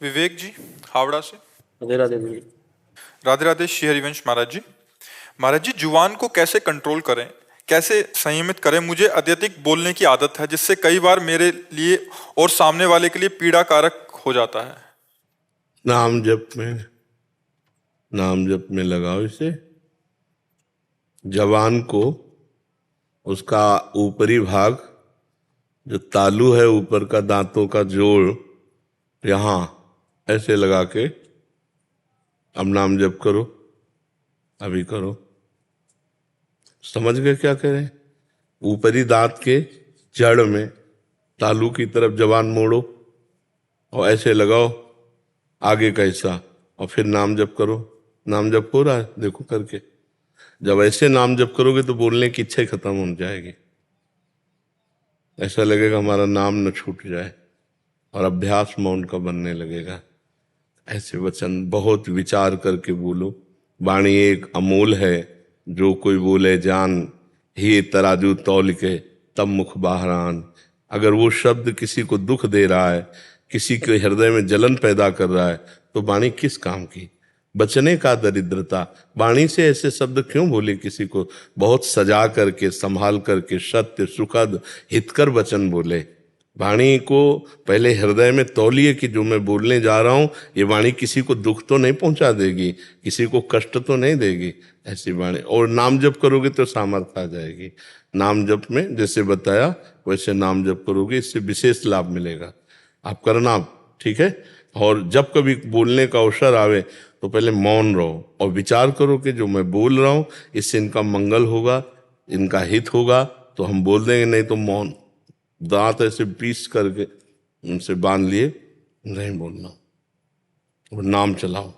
विवेक जी, हावड़ा से। राधे राधे जी। राधे राधे श्री हरिवंश महाराज जी। महाराज जी, जुबान को कैसे कंट्रोल करें, कैसे संयमित करें? मुझे अत्यधिक बोलने की आदत है, जिससे कई बार मेरे लिए और सामने वाले के लिए पीड़ा कारक हो जाता है। नाम जप में लगाओ इसे। जबान को, उसका ऊपरी भाग जो तालू है, ऊपर का दांतों का जोड़, यहां ऐसे लगा के अब नाम जप करो। अभी करो। समझ गए क्या कह रहे हैं? ऊपरी दांत के जड़ में तालू की तरफ जबान मोड़ो और ऐसे लगाओ आगे का हिस्सा, और फिर नाम जप करो। नाम जप हो रहा है, देखो करके। जब ऐसे नाम जप करोगे तो बोलने की इच्छा ही खत्म हो जाएगी। ऐसा लगेगा हमारा नाम न छूट जाए, और अभ्यास मौन का बनने लगेगा। ऐसे वचन बहुत विचार करके बोलो। वाणी एक अमोल है, जो कोई बोले जान, ही तराजू तौल के तब मुख बाहरान। अगर वो शब्द किसी को दुख दे रहा है, किसी के हृदय में जलन पैदा कर रहा है, तो वाणी किस काम की? बचने का दरिद्रता। वाणी से ऐसे शब्द क्यों बोले? किसी को बहुत सजा करके, संभाल करके, सत्य, सुखद, हितकर वचन बोले। वाणी को पहले हृदय में तौलिए कि जो मैं बोलने जा रहा हूं, ये वाणी किसी को दुख तो नहीं पहुंचा देगी, किसी को कष्ट तो नहीं देगी। ऐसी वाणी। और नाम जप करोगे तो सामर्थ्य आ जाएगी। नाम जप में जैसे बताया वैसे नाम जप करोगे, इससे विशेष लाभ मिलेगा। आप करना, ठीक है? और जब कभी बोलने का अवसर आवे तो पहले मौन रहो और विचार करो कि जो मैं बोल रहा हूं इससे इनका मंगल होगा, इनका हित होगा, तो हम बोल देंगे। नहीं तो मौन, दांत ऐसे पीस करके उनसे बांध लिए, नहीं बोलना, और नाम चलाओ।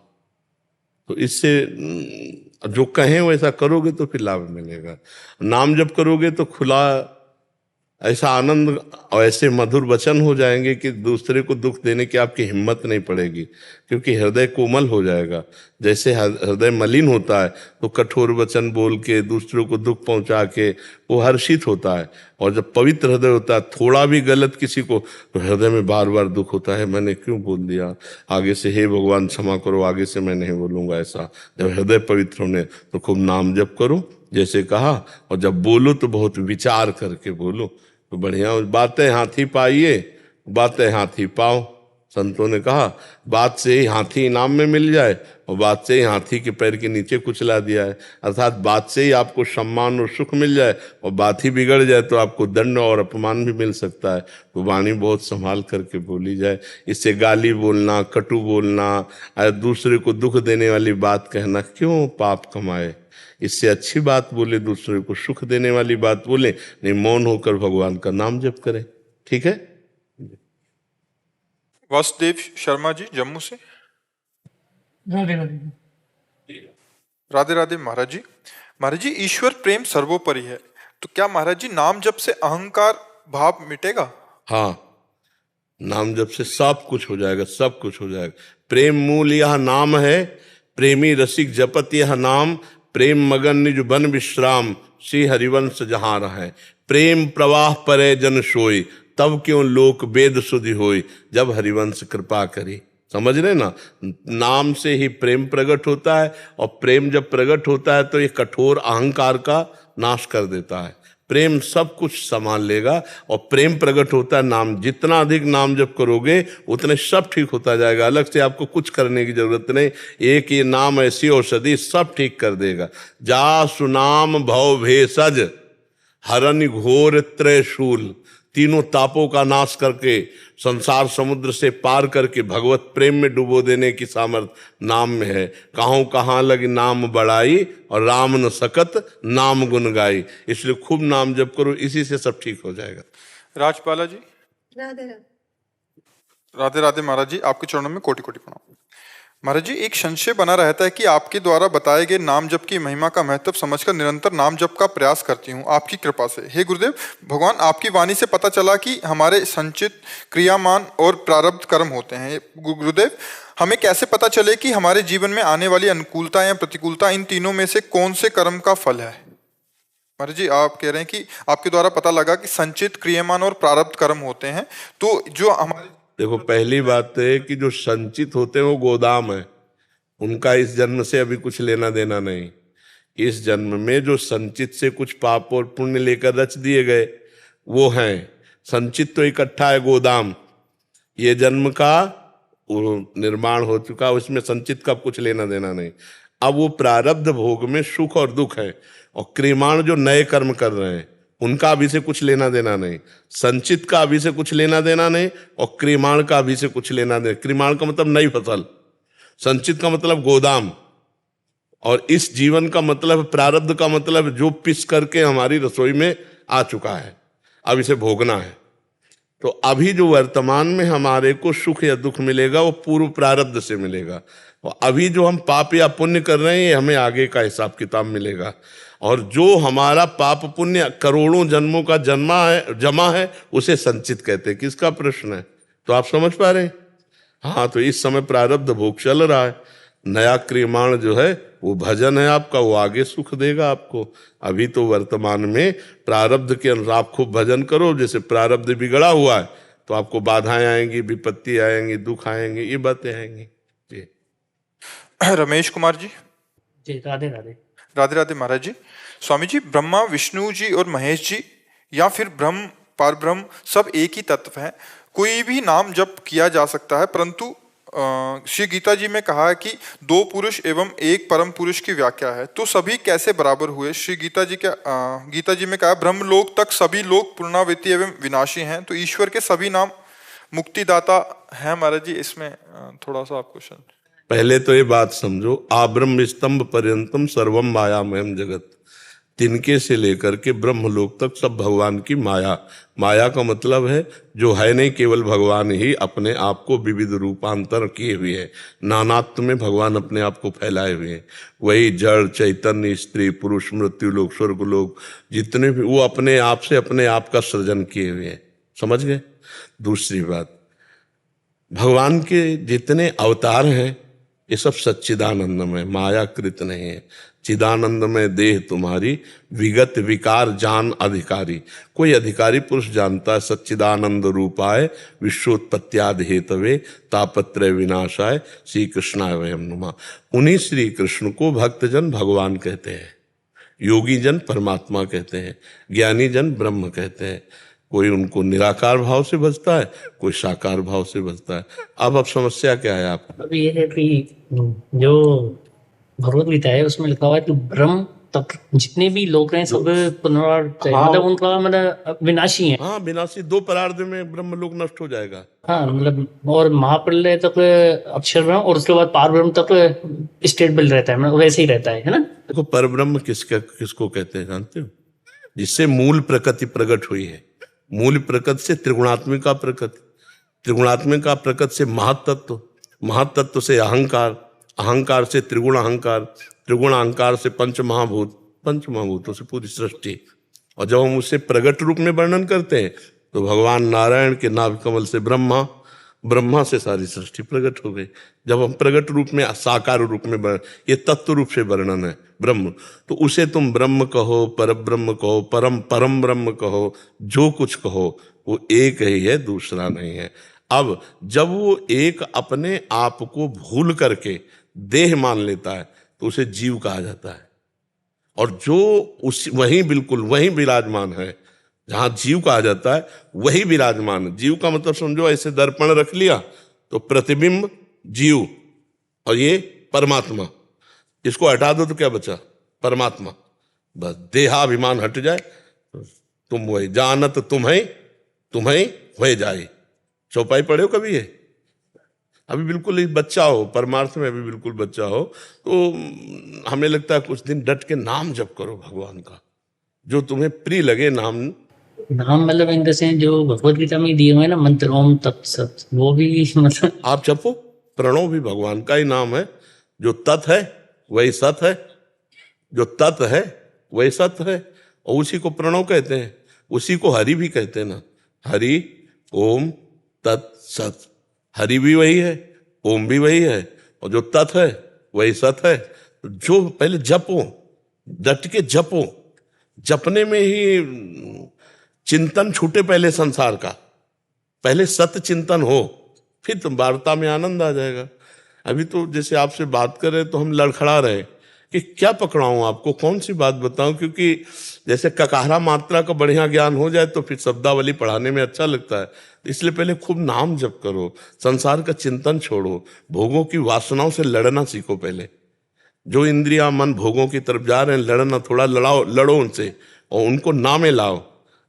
तो इससे जो कहें वैसा करोगे तो फिर लाभ मिलेगा। नाम जब करोगे तो खुला ऐसा आनंद और ऐसे मधुर वचन हो जाएंगे कि दूसरे को दुख देने की आपकी हिम्मत नहीं पड़ेगी, क्योंकि हृदय कोमल हो जाएगा। जैसे हृदय मलिन होता है तो कठोर वचन बोल के दूसरों को दुख पहुंचा के वो हर्षित होता है, और जब पवित्र हृदय होता है, थोड़ा भी गलत किसी को, तो हृदय में बार बार दुख होता है, मैंने क्यों बोल दिया, आगे से हे भगवान क्षमा करो, आगे से मैं नहीं बोलूंगा। ऐसा जब हृदय पवित्र होने तो खूब नाम जप करो जैसे कहा, और जब बोलो तो बहुत विचार करके बोलो, तो बढ़िया। बातें हाथी पाइए, बातें हाथी पाओ। संतों ने कहा बात से ही हाथी इनाम में मिल जाए, और बात से ही हाथी के पैर के नीचे कुचला दिया है। अर्थात बात से ही आपको सम्मान और सुख मिल जाए, और बात ही बिगड़ जाए तो आपको दंड और अपमान भी मिल सकता है। तो वाणी बहुत संभाल करके बोली जाए। इससे गाली बोलना, कटु बोलना, दूसरे को दुख देने वाली बात कहना क्यों पाप कमाए? इससे अच्छी बात बोले, दूसरे को सुख देने वाली बात बोले। नहीं, मौन होकर भगवान का नाम जप करें। ठीक है? वासुदेव शर्मा जी, जम्मू से। राधे राधे। राधे राधे महाराज जी। महाराज जी, ईश्वर प्रेम सर्वोपरि है, तो क्या महाराज जी नाम जप से अहंकार भाव मिटेगा? हाँ, नाम जप से सब कुछ हो जाएगा, सब कुछ हो जाएगा। प्रेम मूल यह नाम है, प्रेमी रसिक जपत यह नाम, प्रेम मगन निज बन विश्राम, श्री हरिवंश जहां रहे। प्रेम प्रवाह परे जन सोई, तब क्यों लोक वेद सुधि होई, जब हरिवंश कृपा करी। समझ रहे ना? नाम से ही प्रेम प्रकट होता है, और प्रेम जब प्रकट होता है तो ये कठोर अहंकार का नाश कर देता है। प्रेम सब कुछ संभाल लेगा, और प्रेम प्रकट होता है नाम। जितना अधिक नाम जप करोगे उतने सब ठीक होता जाएगा। अलग से आपको कुछ करने की जरूरत नहीं। एक ये नाम ऐसी औषधि सब ठीक कर देगा। जा सुनाम भव भेषज, हरन घोर त्रयशूल। तीनों तापों का नाश करके, संसार समुद्र से पार करके भगवत प्रेम में डुबो देने की सामर्थ्य नाम में है। कहां कहां लगी नाम बढ़ाई, और राम न सकत नाम गुन गाई। इसलिए खूब नाम जप करो, इसी से सब ठीक हो जाएगा। राजपाला जी। राधे राधे। राधे राधे महाराज जी, आपके चरणों में कोटि कोटि प्रणाम। महाराज जी, एक संशय बना रहता है कि आपके द्वारा बताए गए नाम जप की महिमा का महत्व समझकर निरंतर नाम जप का प्रयास करती हूँ आपकी कृपा से। हे गुरुदेव भगवान, आपकी वाणी से पता चला कि हमारे संचित क्रियामान और प्रारब्ध कर्म होते हैं। गुरुदेव, हमें कैसे पता चले कि हमारे जीवन में आने वाली अनुकूलता या प्रतिकूलता, इन तीनों में से कौन से कर्म का फल है? महाराज जी, आप कह रहे हैं कि आपके द्वारा पता लगा कि संचित क्रियामान और प्रारब्ध कर्म होते हैं, तो जो हमारे देखो, पहली बात तो है कि जो संचित होते हैं वो गोदाम है, उनका इस जन्म से अभी कुछ लेना देना नहीं। इस जन्म में जो संचित से कुछ पाप और पुण्य लेकर रच दिए गए वो हैं। संचित तो इकट्ठा है गोदाम, ये जन्म का वो निर्माण हो चुका, उसमें संचित का कुछ लेना देना नहीं। अब वो प्रारब्ध भोग में सुख और दुख है, और क्रियमाण जो नए कर्म कर रहे हैं उनका अभी से कुछ लेना देना नहीं। संचित का अभी से कुछ लेना देना नहीं, और क्रियमाण का अभी से कुछ लेना देना। क्रियमाण का मतलब नई फसल, संचित का मतलब गोदाम, और इस जीवन का मतलब, प्रारब्ध का मतलब जो पिस करके हमारी रसोई में आ चुका है, अब इसे भोगना है। तो अभी जो वर्तमान में हमारे को सुख या दुख मिलेगा वो पूर्व प्रारब्ध से मिलेगा, और अभी जो हम पाप या पुण्य कर रहे हैं ये हमें आगे का हिसाब किताब मिलेगा। और जो हमारा पाप पुण्य करोड़ों जन्मों का जमा है उसे संचित कहते हैं। किसका प्रश्न है? तो आप समझ पा रहे हैं? हाँ, तो इस समय प्रारब्ध भोग चल रहा है। नया क्रियमाण जो है वो भजन है आपका, वो आगे सुख देगा आपको। अभी तो वर्तमान में प्रारब्ध के अनुसार आप खूब भजन करो। जैसे प्रारब्ध बिगड़ा हुआ है तो आपको बाधाएं आएंगी, विपत्ति आएंगी, दुख आएंगे, ये बातें आएंगी जी। रमेश कुमार जी। जी, राधे राधे। राधे राधे महाराज जी। स्वामी जी, ब्रह्मा, विष्णु जी और महेश जी या फिर ब्रह्म, पारब्रह्म सब एक ही तत्व है, कोई भी नाम जप किया जा सकता है, परंतु श्री गीता जी में कहा है कि दो पुरुष एवं एक परम पुरुष की व्याख्या है, तो सभी कैसे बराबर हुए? श्री गीता जी में कहा ब्रह्मलोक तक सभी लोग पुनरावृत्ति एवं विनाशी हैं, तो ईश्वर के सभी नाम मुक्तिदाता है महाराज जी। इसमें थोड़ा सा आप क्वेश्चन। पहले तो ये बात समझो, आब्रह्म स्तंभ पर्यंतम सर्वम मायामयम जगत, तिनके से लेकर के ब्रह्मलोक तक सब भगवान की माया। माया का मतलब है जो है नहीं, केवल भगवान ही अपने आप को विविध रूपांतर किए हुए हैं। नानात्व में भगवान अपने आप को फैलाए हुए हैं। वही जड़, चैतन्य, स्त्री, पुरुष, मृत्यु लोक, स्वर्ग लोक, जितने भी वो अपने आप से अपने आप का सृजन किए हुए हैं। समझ गए? दूसरी बात, भगवान के जितने अवतार हैं ये सब सच्चिदानंदमय, मायाकृत नहीं है। चिदानंदमय देह तुम्हारी, विगत विकार जान अधिकारी। कोई अधिकारी पुरुष जानता है सच्चिदानंद रूपाय, विश्वोत्पत्त्यादि हेतवे, तापत्रय विनाशाय, श्री कृष्णाय वयम नमः। उन्हीं श्री कृष्ण को भक्तजन भगवान कहते हैं, योगी जन परमात्मा कहते हैं, ज्ञानी जन ब्रह्म कहते हैं। कोई उनको निराकार भाव से भजता है, कोई साकार भाव से भजता है। अब समस्या क्या है आपको? अब ये है कि जो भगवत गीता है उसमें लिखा हुआ है कि ब्रह्म तक जितने भी लोग हैं सब पुनरावृत्त है, मतलब उनका मतलब विनाशी है। हाँ, विनाशी। दो परार्ध में ब्रह्म लोक नष्ट हो जाएगा। हाँ, मतलब और महाप्रलय तक अक्षर ब्रह्म और उसके बाद पार ब्रह्म तक स्टेबल रहता है, मतलब वैसे ही रहता है ना। देखो, परब्रह्म किसको कहते हैं जानते हो? जिससे मूल प्रकृति प्रकट हुई है। मूल प्रकृति से त्रिगुणात्मिका प्रकृति, त्रिगुणात्मिका प्रकृति से महातत्व, महातत्व से अहंकार, अहंकार से त्रिगुण अहंकार, त्रिगुण अहंकार से पंच महाभूत, पंच महाभूतों से पूरी सृष्टि। और जब हम उसे प्रगट रूप में वर्णन करते हैं तो भगवान नारायण के नाभ कमल से ब्रह्मा, ब्रह्मा से सारी सृष्टि प्रकट हो गई। जब हम प्रगट रूप में, साकार रूप में, ये तत्व रूप से वर्णन है ब्रह्म, तो उसे तुम ब्रह्म कहो, परब्रह्म कहो, परम ब्रह्म कहो, जो कुछ कहो, वो एक ही है, दूसरा नहीं है। अब जब वो एक अपने आप को भूल करके देह मान लेता है तो उसे जीव कहा जाता है। और जो उस वही बिल्कुल वही विराजमान है, जहां जीव कहा जाता है वही विराजमान है। जीव का मतलब समझो, ऐसे दर्पण रख लिया तो प्रतिबिंब जीव और ये परमात्मा, इसको हटा दो तो क्या बचा? परमात्मा। बस देहाभिमान हट जाए तो तुम वही, जानत तुम्हें हो जाए। चौपाई पढ़े हो कभी? ये अभी बिल्कुल ही बच्चा हो, परमार्थ में अभी बिल्कुल बच्चा हो, तो हमें लगता है कुछ दिन डट के नाम जप करो भगवान का, जो तुम्हें प्रिय लगे। नाम मतलब इन से जो भगवत गीता में दिए हुए हैं ना मंत्र, ओम तत्सत, वो भी मतलब आप जपो। प्रणव भी भगवान का ही नाम है। जो तत् है वही सत है, जो तत् है वही सत है, और उसी को प्रणव कहते हैं। उसी को हरि भी कहते हैं ना, हरि ओम तत्सत। हरि भी वही है, ओम भी वही है, और जो तत् है वही सत है। जो पहले जपो, डट के जपो। जपने में ही चिंतन छूटे पहले संसार का, पहले सत्य चिंतन हो, फिर तो वार्ता में आनंद आ जाएगा। अभी तो जैसे आपसे बात कर रहे तो हम लड़खड़ा रहे कि क्या पकड़ाऊं आपको, कौन सी बात बताऊं, क्योंकि जैसे ककारा मात्रा का बढ़िया ज्ञान हो जाए तो फिर शब्दावली पढ़ाने में अच्छा लगता है। तो इसलिए पहले खूब नाम जप करो, संसार का चिंतन छोड़ो, भोगों की वासनाओं से लड़ना सीखो। पहले जो इंद्रिया मन भोगों की तरफ जा रहे हैं, लड़ना, थोड़ा लड़ो उनसे और उनको ना में लाओ,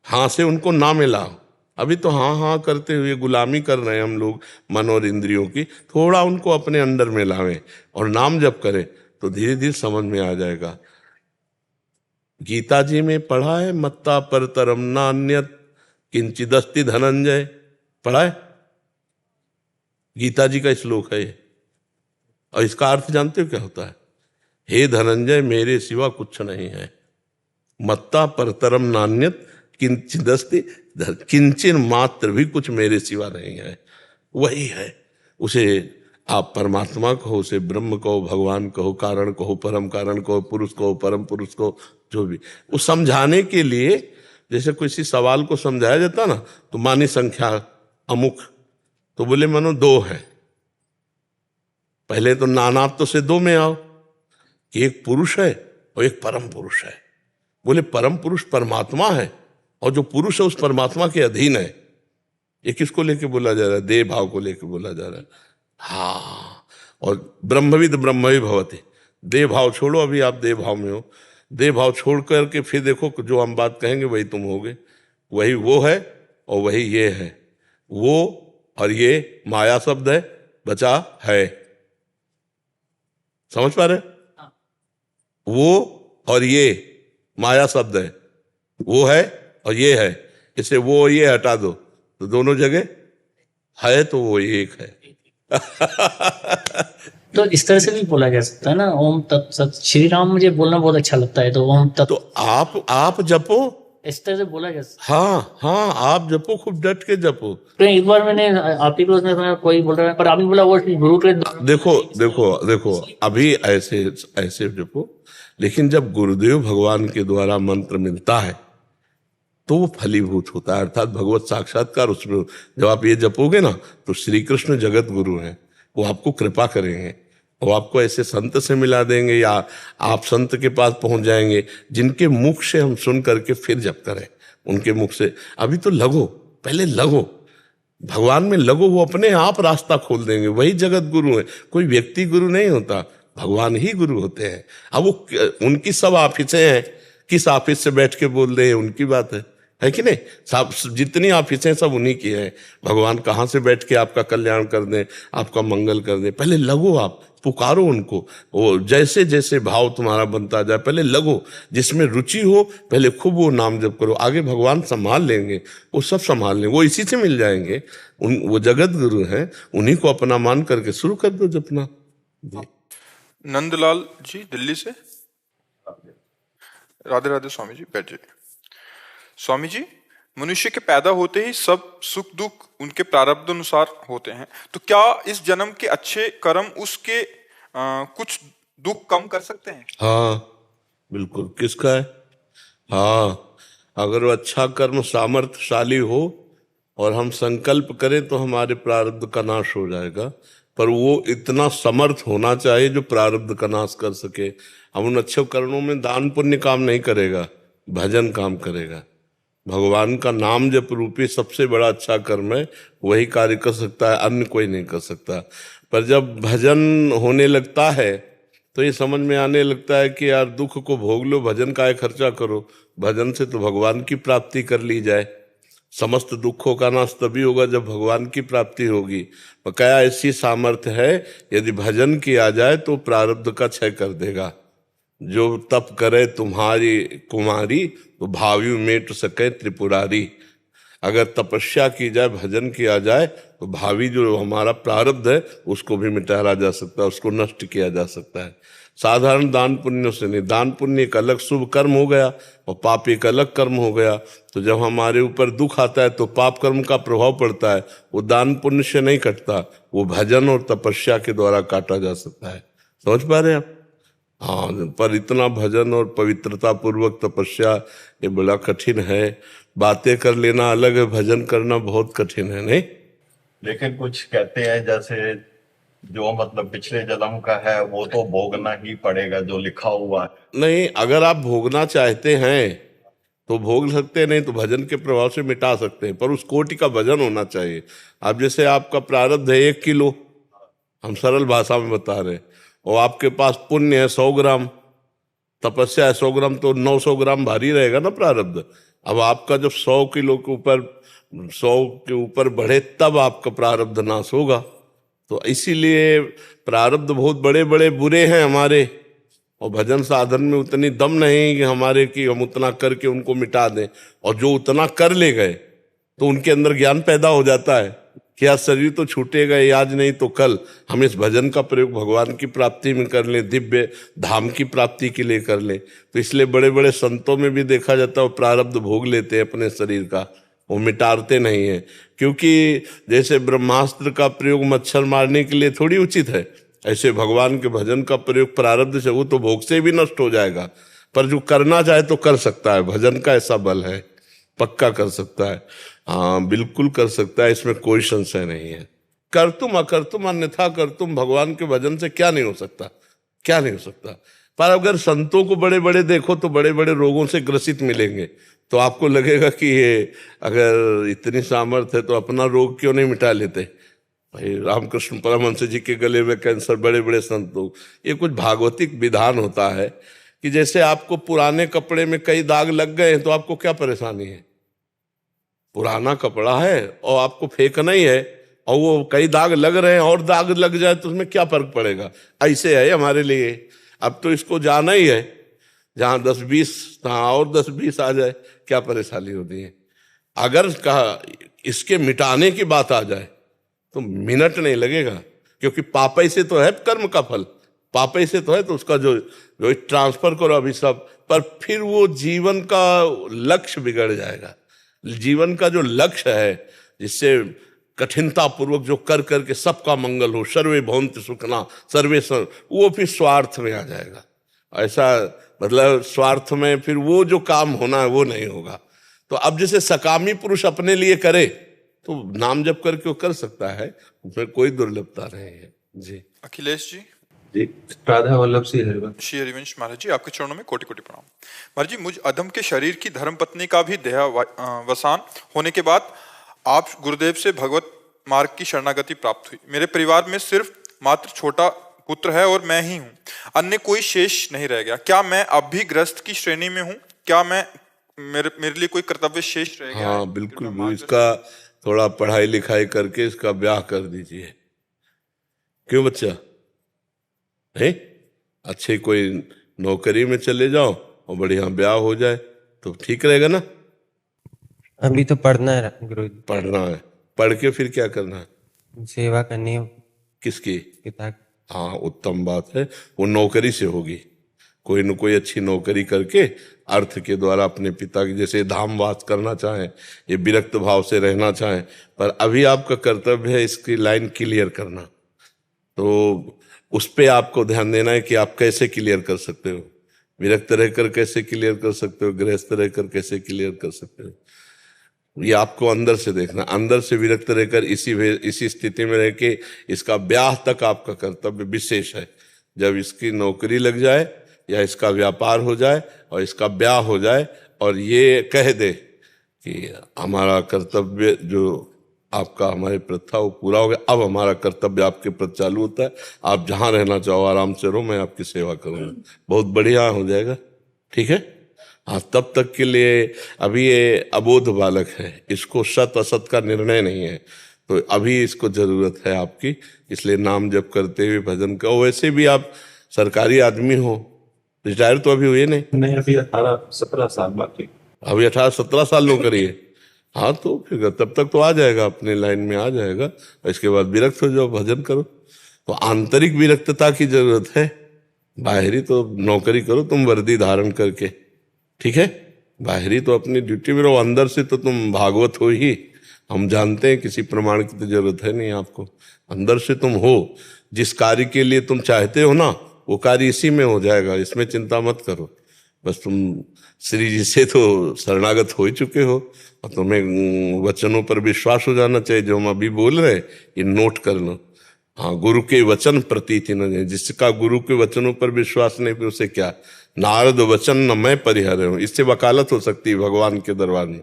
हाँ से उनको ना में लाओ। अभी तो हाँ हाँ करते हुए गुलामी कर रहे हैं हम लोग मन और इंद्रियों की, थोड़ा उनको अपने अंडर में लावें और नाम जप करें तो धीरे धीरे समझ में आ जाएगा। गीता जी में पढ़ा है, मत्ता परतरम नान्यत किंचिदस्ति धनंजय, पढ़ा है, गीता जी का श्लोक है ये। और इसका अर्थ जानते हो क्या होता है? हे धनंजय, मेरे सिवा कुछ नहीं है। मत्ता परतरम नान्यत किंचिदस्ति, किंचन मात्र भी कुछ मेरे सिवा नहीं है। वही है, उसे आप परमात्मा कहो, उसे ब्रह्म कहो, भगवान कहो, कारण कहो, परम कारण कहो, पुरुष कहो, परम पुरुष कहो, जो भी। उस समझाने के लिए जैसे किसी सवाल को समझाया जाता ना, तो मानी संख्या अमुक, तो बोले मानो 2 है। पहले तो नानात्व से 2 में आओ कि एक पुरुष है और एक परम पुरुष है। बोले परम पुरुष परमात्मा है और जो पुरुष है उस परमात्मा के अधीन है। ये किसको लेके बोला जा रहा है? देह भाव को लेके बोला जा रहा है। हाँ, और ब्रह्मविद ब्रह्मवि भवति, देह भाव छोड़ो, अभी आप देह भाव में हो, देह भाव छोड़ करके फिर देखो जो हम बात कहेंगे वही तुम होगे। वही वो है और वही ये है। वो और ये माया शब्द है, बचा है, समझ पा रहे? वो और ये माया शब्द है, वो है और ये है, इसे वो और ये हटा दो तो दोनों जगह है, तो वो एक है। तो इस तरह से भी बोला जा सकता है ना, ओम तत्सत। श्री राम मुझे बोलना बहुत अच्छा लगता है, तो ओम तत्, तो आप जपो, इस तरह से बोला जा सकता है। हाँ हाँ, आप जपो, खूब डट के जपो। तो एक बार मैंने आप ही को उसमें सुना, कोई बोल रहा है, पर आपने बोला वो गुरु के देखो अभी ऐसे जपो, लेकिन जब गुरुदेव भगवान के द्वारा मंत्र मिलता है तो वो फलीभूत होता है, अर्थात भगवत साक्षात्कार उसमें। जब आप ये जपोगे ना तो श्री कृष्ण जगत गुरु हैं, वो आपको कृपा करेंगे, वो आपको ऐसे संत से मिला देंगे या आप संत के पास पहुंच जाएंगे जिनके मुख से हम सुन करके फिर जप करें, उनके मुख से। अभी तो लगो, पहले लगो, भगवान में लगो, वो अपने आप रास्ता खोल देंगे। वही जगत गुरु है, कोई व्यक्ति गुरु नहीं होता, भगवान ही गुरु होते हैं। अब वो उनकी सब ऑफिसें हैं, किस ऑफिस से बैठ के बोल रहे हैं उनकी बात है कि नहीं? सब जितनी ऑफिसें सब उन्हीं की है। भगवान कहाँ से बैठ के आपका कल्याण कर दें, आपका मंगल कर दें। पहले लगो, आप पुकारो उनको, वो जैसे जैसे भाव तुम्हारा बनता जाए पहले लगो, जिसमें रुचि हो पहले खूब वो नाम जप करो, आगे भगवान संभाल लेंगे, वो सब संभाल लेंगे, वो इसी से मिल जाएंगे। वो जगत गुरु हैं, उन्हीं को अपना मान करके शुरू कर दो जपना। नंदलाल जी दिल्ली से। राधे राधे स्वामी जी, बैठ जाइए। स्वामी जी, मनुष्य के पैदा होते ही सब सुख दुख उनके प्रारब्ध अनुसार होते हैं, तो क्या इस जन्म के अच्छे कर्म उसके कुछ दुख कम कर सकते हैं? हाँ बिल्कुल। किसका है? हाँ, अगर वो अच्छा कर्म सामर्थ्यशाली हो और हम संकल्प करें तो हमारे प्रारब्ध का नाश हो जाएगा, पर वो इतना समर्थ होना चाहिए जो प्रारब्ध का नाश कर सके। हम उन अच्छे कर्मों में दान पुण्य काम नहीं करेगा, भजन काम करेगा। भगवान का नाम जप रूपी सबसे बड़ा अच्छा कर्म है, वही कार्य कर सकता है, अन्य कोई नहीं कर सकता। पर जब भजन होने लगता है तो ये समझ में आने लगता है कि यार दुख को भोग लो, भजन का खर्चा करो, भजन से तो भगवान की प्राप्ति कर ली जाए। समस्त दुखों का नाश तभी होगा जब भगवान की प्राप्ति होगी। बकाया ऐसी सामर्थ्य है, यदि भजन किया जाए तो प्रारब्ध का क्षय कर देगा। जो तप करे तुम्हारी कुमारी तो भावी मेट सके त्रिपुरारी। अगर तपस्या की जाए, भजन किया जाए तो भावी जो हमारा प्रारब्ध है उसको भी मिटाया जा सकता है, उसको नष्ट किया जा सकता है। साधारण दान पुण्यों से नहीं, दान पुण्य एक अलग शुभ कर्म हो गया और पाप एक अलग कर्म हो गया। तो जब हमारे ऊपर दुख आता है तो पाप कर्म का प्रभाव पड़ता है, वो दान पुण्य से नहीं कटता, वो भजन और तपस्या के द्वारा काटा जा सकता है। समझ पा रहे हैं आप? हाँ, पर इतना भजन और पवित्रता पूर्वक तपस्या ये बड़ा कठिन है। बातें कर लेना अलग है, भजन करना बहुत कठिन है, नहीं? लेकिन कुछ कहते हैं जैसे जो मतलब पिछले जन्म का है वो तो भोगना ही पड़ेगा जो लिखा हुआ है। नहीं, अगर आप भोगना चाहते हैं तो भोग सकते हैं, नहीं तो भजन के प्रभाव से मिटा सकते हैं, पर उस कोटि का भजन होना चाहिए। अब जैसे आपका प्रारब्ध है 1 किलो, हम सरल भाषा में बता रहे हैं, और आपके पास पुण्य है 100 ग्राम, तपस्या है 100 ग्राम, तो 900 ग्राम भारी रहेगा ना प्रारब्ध। अब आपका जब 100 किलो के ऊपर 100 के ऊपर बढ़े तब आपका प्रारब्ध नाश होगा। तो इसीलिए प्रारब्ध बहुत बड़े बड़े बुरे हैं हमारे, और भजन साधन में उतनी दम नहीं कि हमारे कि हम उतना करके उनको मिटा दें। और जो उतना कर ले गए तो उनके अंदर ज्ञान पैदा हो जाता है कि आज शरीर तो छूटेगा ही, आज नहीं तो कल हम इस भजन का प्रयोग भगवान की प्राप्ति में कर लें, दिव्य धाम की प्राप्ति के लिए कर लें। तो इसलिए बड़े बड़े संतों में भी देखा जाता है वो प्रारब्ध भोग लेते हैं अपने शरीर का, वो मिटाते नहीं है। क्योंकि जैसे ब्रह्मास्त्र का प्रयोग मच्छर मारने के लिए थोड़ी उचित है, ऐसे भगवान के भजन का प्रयोग प्रारब्ध से, वो तो भोग से भी नष्ट हो जाएगा, पर जो करना चाहे तो कर सकता है। भजन का ऐसा बल है, पक्का कर सकता है, हाँ बिल्कुल कर सकता है, इसमें कोई संशय नहीं है। कर तुम अकर तुम अन्यथा कर तुम, भगवान के भजन से क्या नहीं हो सकता, क्या नहीं हो सकता। पर अगर संतों को बड़े बड़े देखो तो बड़े बड़े रोगों से ग्रसित मिलेंगे, तो आपको लगेगा कि ये अगर इतनी सामर्थ्य है तो अपना रोग क्यों नहीं मिटा लेते। भाई रामकृष्ण परमहंस जी के गले में कैंसर, बड़े बड़े संतों, ये कुछ भागवतिक विधान होता है कि जैसे आपको पुराने कपड़े में कई दाग लग गए हैं तो आपको क्या परेशानी है। पुराना कपड़ा है और आपको फेंकना ही है, और वो कई दाग लग रहे हैं और दाग लग जाए तो उसमें क्या फर्क पड़ेगा। ऐसे है हमारे लिए, अब तो इसको जाना ही है, जहां 10-20 तहाँ और 10-20 आ जाए, क्या परेशानी होती है। अगर कहा इसके मिटाने की बात आ जाए तो मिनट नहीं लगेगा, क्योंकि पापई से तो है कर्म का फल, पापई से तो है, तो उसका जो जो ट्रांसफर करो अभी सब, पर फिर वो जीवन का लक्ष्य बिगड़ जाएगा। जीवन का जो लक्ष्य है, जिससे कठिनता पूर्वक जो कर करके सबका मंगल हो, सर्वे भवन्तु सुखिनः सर्वे वो फिर स्वार्थ में आ जाएगा। ऐसा मतलब स्वार्थ में फिर वो जो काम होना है वो नहीं होगा। तो अब जैसे सकामी पुरुष अपने लिए करे तो नाम जप करके वो कर सकता है, उसमें कोई दुर्लभता नहीं है जी। अखिलेश जी। जी, राधा वल्लभ सिंह हरिवंश। श्री हरिवंश महाराज जी, आपके चरणों में कोटि कोटि प्रणाम। महाराज जी, मुझ अधम के शरीर की धर्मपत्नी का भी देहावसान होने के बाद आप गुरुदेव से भगवत मार्ग की शरणागति प्राप्त हुई। मेरे परिवार में सिर्फ मात्र छोटा पुत्र है और मैं ही हूँ, अन्य कोई शेष नहीं रह गया। क्या मैं अब भी ग्रस्त की श्रेणी में हूँ? क्या मैं मेरे लिए कोई कर्तव्य शेष रह गया? हाँ बिल्कुल, इसका थोड़ा पढ़ाई लिखाई करके इसका ब्याह कर दीजिए। क्यों बच्चा है, अच्छे कोई नौकरी में चले जाओ और बढ़िया ब्याह हो जाए तो ठीक रहेगा ना। अभी तो पढ़ना है गुरुजी। पढ़ना है, पढ़ के फिर क्या करना है? सेवा करनी है किसकी? पिता की। हाँ उत्तम बात है, वो नौकरी से होगी, कोई न कोई अच्छी नौकरी करके अर्थ के द्वारा अपने पिता की जैसे धामवास करना चाहें, ये विरक्त भाव से रहना चाहें, पर अभी आपका कर्तव्य है इसकी लाइन क्लियर करना। तो उस पे आपको ध्यान देना है कि आप कैसे क्लियर कर सकते हो, विरक्त रहकर कैसे क्लियर कर सकते हो, गृहस्थ रहकर कैसे क्लियर कर सकते हो, ये आपको अंदर से देखना। अंदर से विरक्त रहकर इसी स्थिति में रह के इसका ब्याह तक आपका कर्तव्य विशेष है। जब इसकी नौकरी लग जाए या इसका व्यापार हो जाए और इसका ब्याह हो जाए और ये कह दे कि हमारा कर्तव्य जो आपका हमारे प्रथा वो पूरा हो गया, अब हमारा कर्तव्य आपके प्रति चालू होता है, आप जहाँ रहना चाहो आराम से रहो, मैं आपकी सेवा करूँगा, बहुत बढ़िया हो जाएगा। ठीक है, हाँ तब तक के लिए अभी ये अबोध बालक है, इसको सत असत का निर्णय नहीं है, तो अभी इसको जरूरत है आपकी, इसलिए नाम जप करते हुए भजन का। वैसे भी आप सरकारी आदमी हो, रिटायर तो अभी हुए नहीं, अभी 18-17 साल बाकी। अभी 18-17 साल नौकरी है। हाँ तो फिर तब तक तो आ जाएगा, अपने लाइन में आ जाएगा, इसके बाद विरक्त हो जाओ, भजन करो। तो आंतरिक विरक्तता की जरूरत है, बाहरी तो नौकरी करो तुम वर्दी धारण करके, ठीक है, बाहरी तो अपनी ड्यूटी में रहो, अंदर से तो तुम भागवत हो ही, हम जानते हैं, किसी प्रमाण की तो जरूरत है नहीं आपको, अंदर से तुम हो, जिस कार्य के लिए तुम चाहते हो ना वो कार्य इसी में हो जाएगा, इसमें चिंता मत करो, बस तुम श्री जी से तो शरणागत हो ही चुके हो और तुम्हें वचनों पर विश्वास हो जाना चाहिए। जो हम अभी बोल रहे हैं ये नोट कर लो। हाँ, गुरु के वचन प्रतीति न जाए, जिसका गुरु के वचनों पर विश्वास नहीं फिर उसे क्या। नारद वचन न मैं परिहर हूं, इससे वकालत हो सकती है भगवान के दरबार में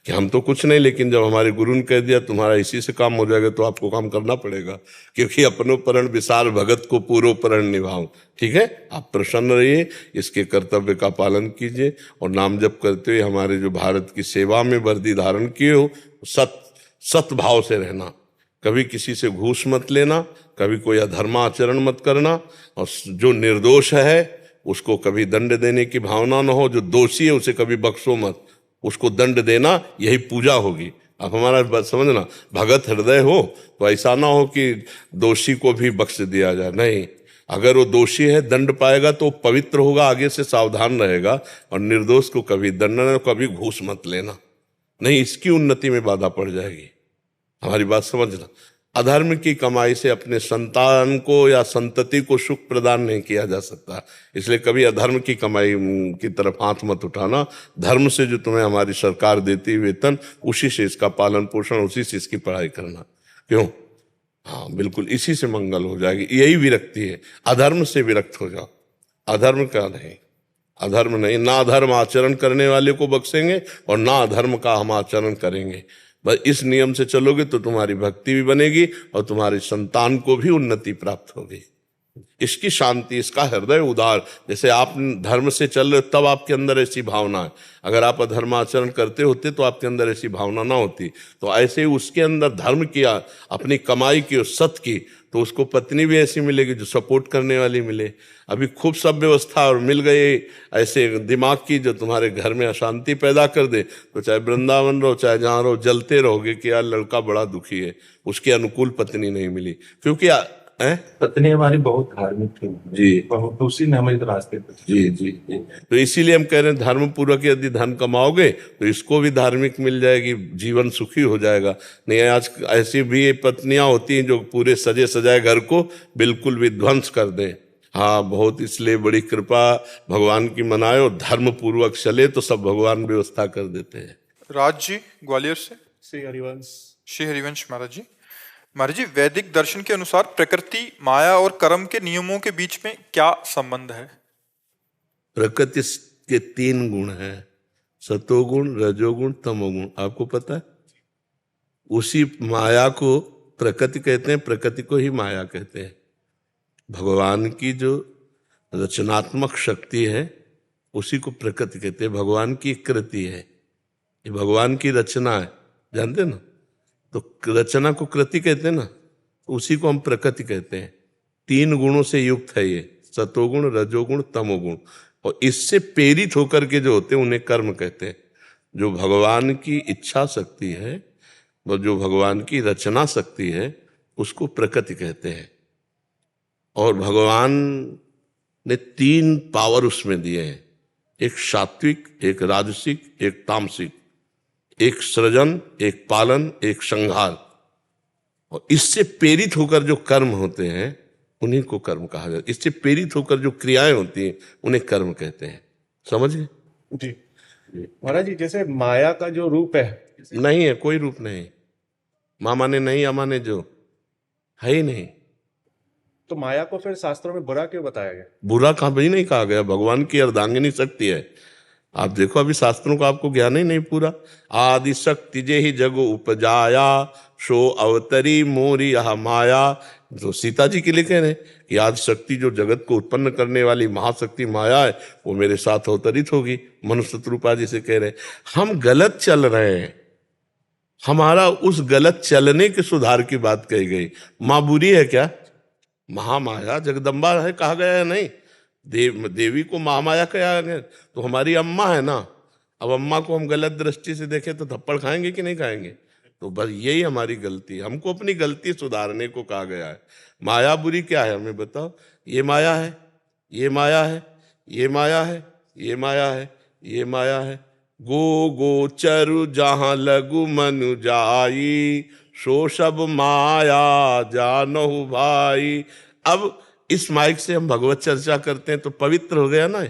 कि हम तो कुछ नहीं, लेकिन जब हमारे गुरु ने कह दिया तुम्हारा इसी से काम हो जाएगा तो आपको काम करना पड़ेगा, क्योंकि अपनो परण विसार भगत को पूर्व परण निभाऊं। ठीक है, आप प्रसन्न रहिए, इसके कर्तव्य का पालन कीजिए और नाम जप करते हुए हमारे जो भारत की सेवा में वर्दी धारण किए हो सत भाव से रहना। कभी किसी से घूस मत लेना, कभी कोई अधर्माचरण मत करना, और जो निर्दोष है उसको कभी दंड देने की भावना न हो, जो दोषी है उसे कभी बख्शो मत, उसको दंड देना यही पूजा होगी। अब हमारा बात समझना, भगत हृदय हो तो ऐसा ना हो कि दोषी को भी बख्श दिया जाए, नहीं। अगर वो दोषी है दंड पाएगा तो पवित्र होगा, आगे से सावधान रहेगा, और निर्दोष को कभी दंड न, कभी घूस मत लेना, नहीं इसकी उन्नति में बाधा पड़ जाएगी। हमारी बात समझना, अधर्म की कमाई से अपने संतान को या संतति को सुख प्रदान नहीं किया जा सकता, इसलिए कभी अधर्म की कमाई की तरफ हाथ मत उठाना। धर्म से जो तुम्हें हमारी सरकार देती है वेतन, उसी से इसका पालन पोषण, उसी से इसकी पढ़ाई करना। क्यों? हाँ बिल्कुल, इसी से मंगल हो जाएगी, यही विरक्ति है। अधर्म से विरक्त हो जाओ, अधर्म का नहीं, अधर्म नहीं। ना अधर्म आचरण करने वाले को बख्शेंगे और ना अधर्म का हम आचरण करेंगे। बस इस नियम से चलोगे तो तुम्हारी भक्ति भी बनेगी और तुम्हारी संतान को भी उन्नति प्राप्त होगी। इसकी शांति, इसका हृदय उदार, जैसे आप धर्म से चल रहे हो तब आपके अंदर ऐसी भावना है, अगर आप अधर्माचरण करते होते तो आपके अंदर ऐसी भावना ना होती। तो ऐसे ही उसके अंदर धर्म किया, अपनी कमाई की और सत की, तो उसको पत्नी भी ऐसी मिलेगी जो सपोर्ट करने वाली मिले। अभी खूब सब व्यवस्था और मिल गए ऐसे दिमाग की जो तुम्हारे घर में अशांति पैदा कर दे, तो चाहे वृंदावन रहो चाहे जहाँ रहो जलते रहोगे कि यार लड़का बड़ा दुखी है, उसके अनुकूल पत्नी नहीं मिली। क्योंकि पत्नी हमारी बहुत धार्मिक थी जी, बहुत, उसी ने हमें रास्ते पे जी जी जी। तो इसीलिए हम कह रहे हैं धर्म पूर्वक यदि धन कमाओगे तो इसको भी धार्मिक मिल जाएगी, जीवन सुखी हो जाएगा। नहीं आज ऐसी भी पत्नियां होती हैं जो पूरे सजे सजाए घर को बिल्कुल विध्वंस कर दें। हाँ बहुत, इसलिए बड़ी कृपा भगवान की मनाए और धर्म पूर्वक चले तो सब भगवान व्यवस्था कर देते हैं। राज जी ग्वालियर से। श्री हरिवंश। श्री हरिवंश महाराज जी। महाराज जी, वैदिक दर्शन के अनुसार प्रकृति, माया और कर्म के नियमों के बीच में क्या संबंध है? प्रकृति के 3 गुण हैं, सतोगुण, रजोगुण, तमोगुण। आपको पता है? उसी माया को प्रकृति कहते हैं, प्रकृति को ही माया कहते हैं। भगवान की जो रचनात्मक शक्ति है उसी को प्रकृति कहते हैं, भगवान की कृति है, ये भगवान की रचना है, जानते ना? तो रचना को कृति कहते हैं ना, उसी को हम प्रकृति कहते हैं। 3 गुणों से युक्त है ये, सतोगुण, रजोगुण, तमोगुण, और इससे प्रेरित होकर के जो होते हैं उन्हें कर्म कहते हैं। जो भगवान की इच्छा शक्ति है, वो जो भगवान की रचना शक्ति है उसको प्रकृति कहते हैं। और भगवान ने 3 पावर उसमें दिए हैं, एक सात्विक, एक राजसिक, एक तामसिक, एक सृजन, एक पालन, एक संहार। और इससे प्रेरित होकर जो कर्म होते हैं उन्हीं को कर्म कहा जाता है। इससे प्रेरित होकर जो क्रियाएं होती हैं उन्हें कर्म कहते हैं। समझ गए? जी महाराज जी, जैसे माया का जो रूप है, नहीं है, कोई रूप नहीं। मामा ने नहीं, अमा ने जो है ही नहीं। तो माया को फिर शास्त्रों में बुरा क्यों बताया गया? बुरा कहाँ भी नहीं कहा गया, भगवान की अर्धांगिनी शक्ति है। आप देखो अभी शास्त्रों का आपको ज्ञान ही नहीं पूरा। आदि शक्ति जे ही जग उपजाया, सो अवतरी मोरी यह माया। तो सीता जी के लिए कह रहे हैं कि आदि शक्ति जो जगत को उत्पन्न करने वाली महाशक्ति माया है वो मेरे साथ अवतरित होगी। मनुष्य रूपा जी से कह रहे हैं हम गलत चल रहे हैं, हमारा उस गलत चलने के सुधार की बात कही गई। माँ बुरी है क्या? महामाया जगदम्बा है कहा गया है, नहीं। देवी को महामाया कहा गया तो हमारी अम्मा है ना। अब अम्मा को हम गलत दृष्टि से देखें तो थप्पड़ खाएंगे कि नहीं खाएंगे? तो बस यही हमारी गलती है, हमको अपनी गलती सुधारने को कहा गया है। माया बुरी क्या है हमें बताओ? ये माया है, ये माया है, ये माया है, ये माया है, ये माया है। गो गोचरु जहां लगु मनु जाई, सो सब माया जानहु भाई। अब इस माइक से हम भगवत चर्चा करते हैं तो पवित्र हो गया ना।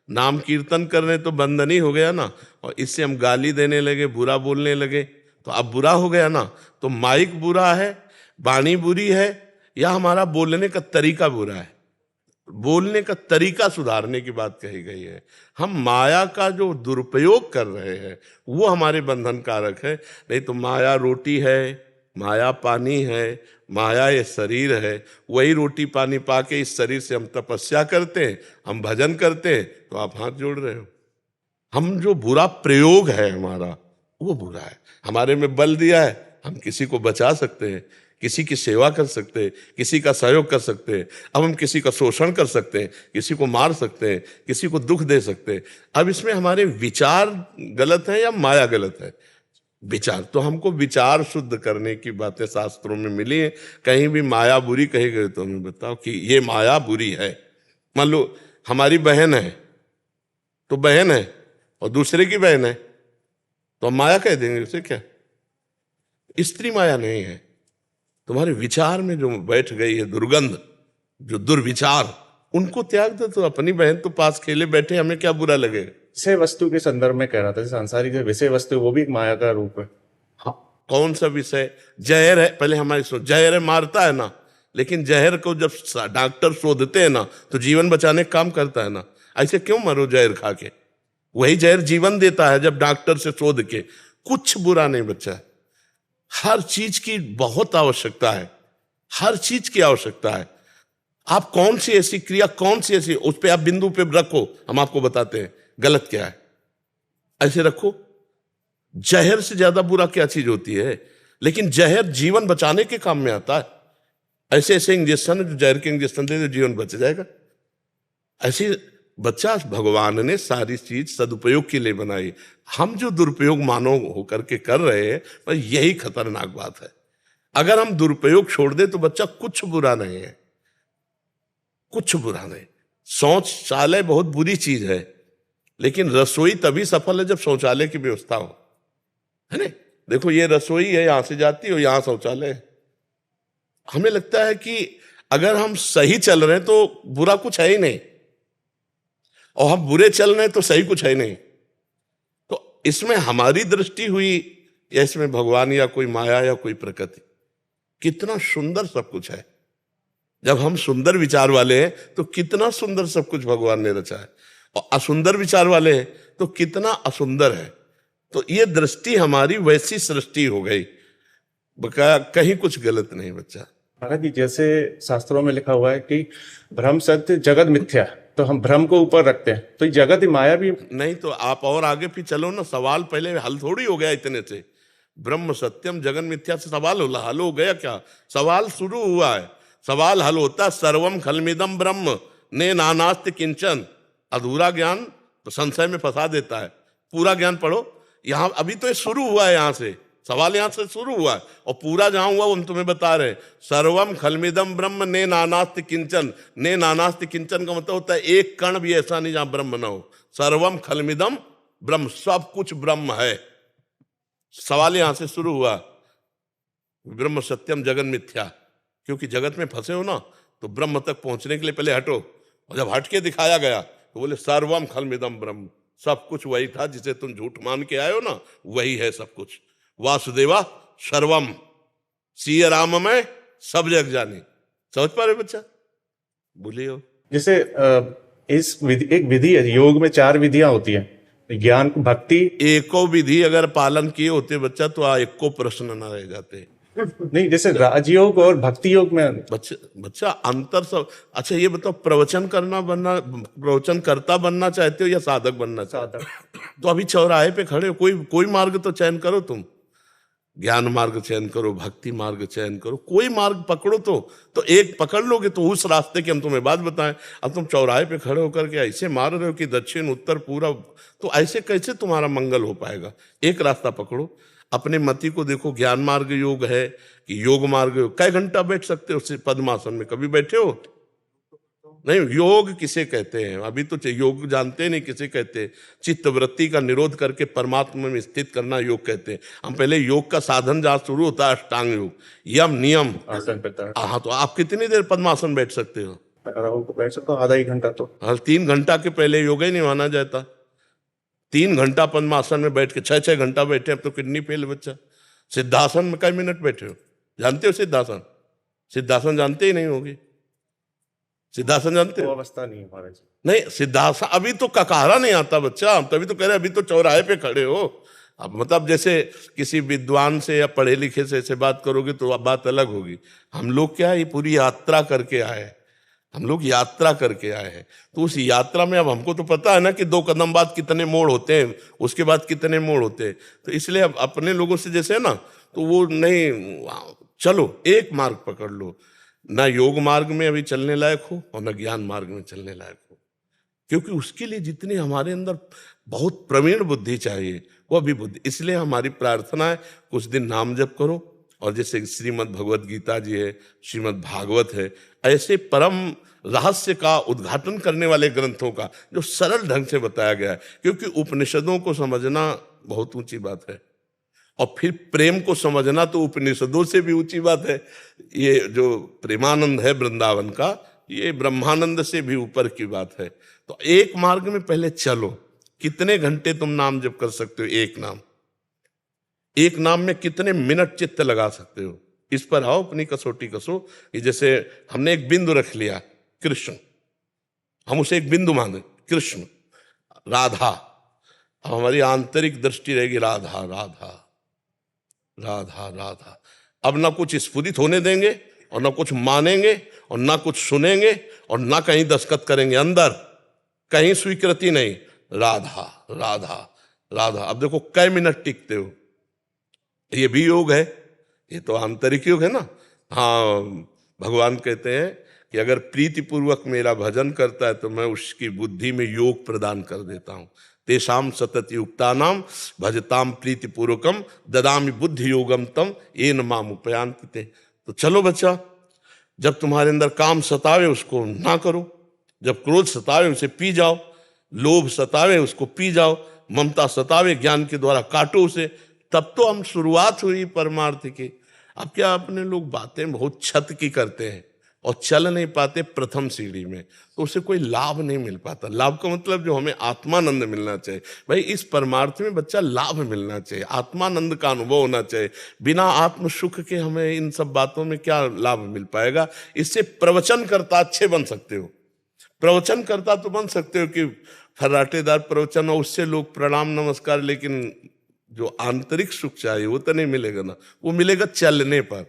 नाम कीर्तन करने तो बंधन ही हो गया ना, और इससे हम गाली देने लगे, बुरा बोलने लगे, तो अब बुरा हो गया ना। तो माइक बुरा है, वाणी बुरी है, या हमारा बोलने का तरीका बुरा है? बोलने का तरीका सुधारने की बात कही गई है। हम माया का जो दुरुपयोग कर रहे हैं वो हमारे बंधन कारक है। नहीं तो माया रोटी है, माया पानी है, माया ये शरीर है। वही रोटी पानी पाके इस शरीर से हम तपस्या करते हैं, हम भजन करते हैं, तो आप हाथ जोड़ रहे हो। हम जो बुरा प्रयोग है हमारा वो बुरा है। हमारे में बल दिया है, हम किसी को बचा सकते हैं, किसी की सेवा कर सकते हैं, किसी का सहयोग कर सकते हैं। अब हम किसी का शोषण कर सकते हैं, किसी को मार सकते हैं, किसी को दुख दे सकते हैं। अब इसमें हमारे विचार गलत है या माया गलत है? विचार। तो हमको विचार शुद्ध करने की बातें शास्त्रों में मिली है। कहीं भी माया बुरी कही गई तो हमें बताओ कि ये माया बुरी है। मान लो हमारी बहन है तो बहन है, और दूसरे की बहन है तो हम माया कह देंगे उसे। क्या स्त्री माया नहीं है? तुम्हारे विचार में जो बैठ गई है दुर्गंध, जो दुर्विचार, उनको त्याग दो। तो अपनी बहन तो पास खेले बैठे, हमें क्या बुरा लगेगा? विषय वस्तु के संदर्भ में कह रहा था, सांसारिक जो विषय वस्तु है, वो भी एक माया का रूप है। हाँ, कौन सा विषय? जहर है, पहले हमारी सोच, जहर है मारता है ना, लेकिन जहर को जब डॉक्टर शोधते हैं ना तो जीवन बचाने का काम करता है ना। ऐसे क्यों मरो जहर खा के? वही जहर जीवन देता है जब डॉक्टर से शोध के। कुछ बुरा नहीं बच्चा है। हर चीज की बहुत आवश्यकता है, हर चीज की आवश्यकता है। आप कौन सी ऐसी क्रिया, कौन सी ऐसी, उस पे आप बिंदु पे रखो, हम आपको बताते हैं गलत क्या है। ऐसे रखो। जहर से ज्यादा बुरा क्या चीज होती है? लेकिन जहर जीवन बचाने के काम में आता है। ऐसे ऐसे इंजेक्शन, जो जहर के इंजेक्शन दे तो जीवन बच जाएगा। ऐसे बच्चा, भगवान ने सारी चीज सदुपयोग के लिए बनाई। हम जो दुरुपयोग मानव होकर के कर रहे हैं, पर यही खतरनाक बात है। अगर हम दुरुपयोग छोड़ दे तो बच्चा कुछ बुरा नहीं है, कुछ बुरा नहीं। शौचालय बहुत बुरी चीज है, लेकिन रसोई तभी सफल है जब शौचालय की व्यवस्था हो, है ना? देखो ये रसोई है, यहां से जाती हो, यहां शौचालय है। हमें लगता है कि अगर हम सही चल रहे हैं तो बुरा कुछ है ही नहीं, और हम बुरे चल रहे हैं तो सही कुछ है नहीं। तो इसमें हमारी दृष्टि हुई या इसमें भगवान या कोई माया या कोई प्रकृति? कितना सुंदर सब कुछ है। जब हम सुंदर विचार वाले हैं तो कितना सुंदर सब कुछ भगवान ने रचा है, और असुंदर विचार वाले हैं तो कितना असुंदर है। तो ये दृष्टि हमारी वैसी सृष्टि हो गई, कहीं कुछ गलत नहीं बच्चा। महाराज जी, जैसे शास्त्रों में लिखा हुआ है कि ब्रह्म सत्य जगत मिथ्या, तो हम भ्रम को ऊपर रखते हैं, तो ये जगत ही माया भी नहीं। तो आप और आगे भी चलो ना, सवाल पहले हल थोड़ी हो गया इतने से। ब्रह्म सत्यम जगन मिथ्या से सवाल हल हो गया क्या? सवाल शुरू हुआ है, सवाल हल होता सर्वम खलमिदम ब्रह्म ने नानास्ति किंचन। अधूरा ज्ञान तो संशय में फंसा देता है, पूरा ज्ञान पढ़ो। यहां अभी तो ये शुरू हुआ है, यहां से सवाल यहां से शुरू हुआ है, और पूरा जहां हुआ वो हम तुम्हें बता रहे हैं। सर्वम खलमिदम ब्रह्म ने नानास्ति किंचन। ने नानास्ति किंचन का मतलब होता है एक कण भी ऐसा नहीं जहां ब्रह्म ना हो। सर्वम खलमिदम ब्रह्म, सब कुछ ब्रह्म है। सवाल यहां से शुरू हुआ, ब्रह्म सत्यम जगन मिथ्या। क्योंकि जगत में फंसे हो ना, तो ब्रह्म तक पहुंचने के लिए पहले हटो, और जब हट के दिखाया गया तो बोले सर्वम खलमिदम ब्रह्म, सब कुछ वही था जिसे तुम झूठ मान के आए हो ना, वही है सब कुछ। वासुदेवा सर्वम, सिय राम में सब जग जानी। समझ पा रहे बच्चा? बोलिए। जैसे इस विधि, एक विधि है, योग में 4 विधियां होती है, ज्ञान, भक्ति। एको विधि अगर पालन किए होते बच्चा तो एको प्रश्न न रह जाते। नहीं, जैसे राजयोग और भक्ति योग में बच्चा अंतर सब। अच्छा ये बताओ, प्रवचन करता बनना चाहते हो या साधक बनना चाहते हो? तो अभी चौराहे पे खड़े हो, कोई मार्ग तो चयन करो तुम। ज्ञान मार्ग चयन करो, भक्ति मार्ग चयन करो, कोई मार्ग पकड़ो। तो एक पकड़ लोगे तो उस रास्ते की हम तुम्हें बात बताएं। अब तुम चौराहे पे खड़े होकर के ऐसे मार रहे हो कि दक्षिण उत्तर पूरा, तो ऐसे कैसे तुम्हारा मंगल हो पाएगा? एक रास्ता पकड़ो। अपने मति को देखो, ज्ञान मार्ग योग है कि योग मार्ग योग। कई घंटा बैठ सकते हो पद्मासन में? कभी बैठे हो? नहीं। योग किसे कहते हैं? अभी तो योग जानते नहीं किसे कहते हैं। चित्त वृत्ति का निरोध करके परमात्मा में स्थित करना योग कहते हैं। हम पहले योग का साधन जहां शुरू होता है अष्टांग योग, यम नियम आसन। हाँ, तो आप कितनी देर पद्मासन बैठ सकते हो? वैसे तो आधा ही घंटा तो। हाँ, 3 घंटा के पहले योग ही नहीं माना जाता। 3 घंटा पद्मासन में बैठ के 6-6 घंटा बैठे, अब तो किडनी फेल बच्चा। सिद्धासन में कई मिनट बैठे हो? जानते हो सिद्धासन? सिद्धासन जानते ही नहीं होगी। सिद्धासन जानते वो हो? अवस्था नहीं है महाराज। नहीं, सिद्धासन अभी तो ककारा नहीं आता बच्चा, हम तभी तो कह रहे हैं अभी तो चौराहे पे खड़े हो। अब मतलब जैसे किसी विद्वान से या पढ़े लिखे से ऐसे बात करोगे तो अब बात अलग होगी। हम लोग क्या है, ये पूरी यात्रा करके आए हैं, हम लोग यात्रा करके आए हैं। तो उस यात्रा में अब हमको तो पता है ना कि 2 कदम बाद कितने मोड़ होते हैं, उसके बाद कितने मोड़ होते हैं। तो इसलिए अब अपने लोगों से जैसे है ना, तो वो नहीं, चलो एक मार्ग पकड़ लो, ना योग मार्ग में अभी चलने लायक हो और ना ज्ञान मार्ग में चलने लायक हो, क्योंकि उसके लिए जितनी हमारे अंदर बहुत प्रवीण बुद्धि चाहिए वो अभी बुद्धि। इसलिए हमारी प्रार्थना है कुछ दिन नाम जप करो, और जैसे श्रीमद् भगवत गीता जी है, श्रीमद् भागवत है, ऐसे परम रहस्य का उद्घाटन करने वाले ग्रंथों का जो सरल ढंग से बताया गया है। क्योंकि उपनिषदों को समझना बहुत ऊंची बात है, और फिर प्रेम को समझना तो उपनिषदों से भी ऊंची बात है। ये जो प्रेमानंद है वृंदावन का, ये ब्रह्मानंद से भी ऊपर की बात है। तो एक मार्ग में पहले चलो। कितने घंटे तुम नाम जप कर सकते हो? एक नाम में कितने मिनट चित्त लगा सकते हो? इस पर आओ, अपनी कसौटी कसो। कि जैसे हमने एक बिंदु रख लिया, कृष्ण, हम उसे एक बिंदु माने, कृष्ण, राधा। अब हमारी आंतरिक दृष्टि रहेगी राधा राधा राधा राधा। अब ना कुछ स्फुरित होने देंगे और ना कुछ मानेंगे और ना कुछ सुनेंगे और ना कहीं दस्तखत करेंगे, अंदर कहीं स्वीकृति नहीं, राधा राधा राधा। अब देखो कई मिनट टिकते हो, ये भी योग है, ये तो आंतरिक योग है ना। हाँ, भगवान कहते हैं कि अगर प्रीति पूर्वक मेरा भजन करता है तो मैं उसकी बुद्धि में योग प्रदान कर देता हूं। तेषाम सतत युक्तानाम भजताम प्रीति पूर्वकम ददामि बुद्धि योगम तम येन माम उपयान्ति ते। तो चलो बच्चा, जब तुम्हारे अंदर काम सतावे उसको ना करो, जब क्रोध सतावे उसे पी जाओ, लोभ सतावे उसको पी जाओ, ममता सतावे ज्ञान के द्वारा काटो उसे। तब तो हम शुरुआत हुई परमार्थ की। अब क्या अपने लोग बातें बहुत छत की करते हैं और चल नहीं पाते प्रथम सीढ़ी में, तो उसे कोई लाभ नहीं मिल पाता। लाभ का मतलब जो हमें आत्मानंद मिलना चाहिए, भाई इस परमार्थ में बच्चा लाभ मिलना चाहिए, आत्मानंद का अनुभव होना चाहिए। बिना आत्म सुख के हमें इन सब बातों में क्या लाभ मिल पाएगा? इससे प्रवचन करता अच्छे बन सकते हो, प्रवचन करता तो बन सकते हो कि फर्राटेदार प्रवचन हो, उससे लोग प्रणाम नमस्कार, लेकिन जो आंतरिक सुख चाहिए वो तो नहीं मिलेगा ना, वो मिलेगा चलने पर।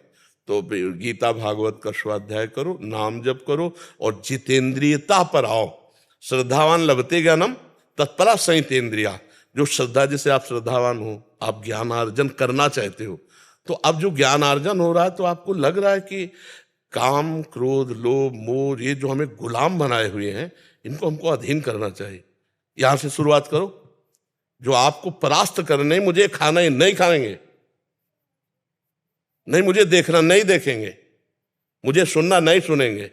तो गीता भागवत का स्वाध्याय करो, नाम जप करो और जितेंद्रियता पर आओ। श्रद्धावान लभते ज्ञानम तत्परा संयतेंद्रिया। जो श्रद्धा, जैसे आप श्रद्धावान हो, आप ज्ञानार्जन करना चाहते हो, तो अब जो ज्ञानार्जन हो रहा है तो आपको लग रहा है कि काम क्रोध लोभ मोह ये जो हमें गुलाम बनाए हुए हैं, इनको हमको अधीन करना चाहिए। यहां से शुरुआत करो। जो आपको परास्त करने, मुझे खाना ही नहीं खाएंगे, नहीं मुझे देखना नहीं देखेंगे, मुझे सुनना नहीं सुनेंगे,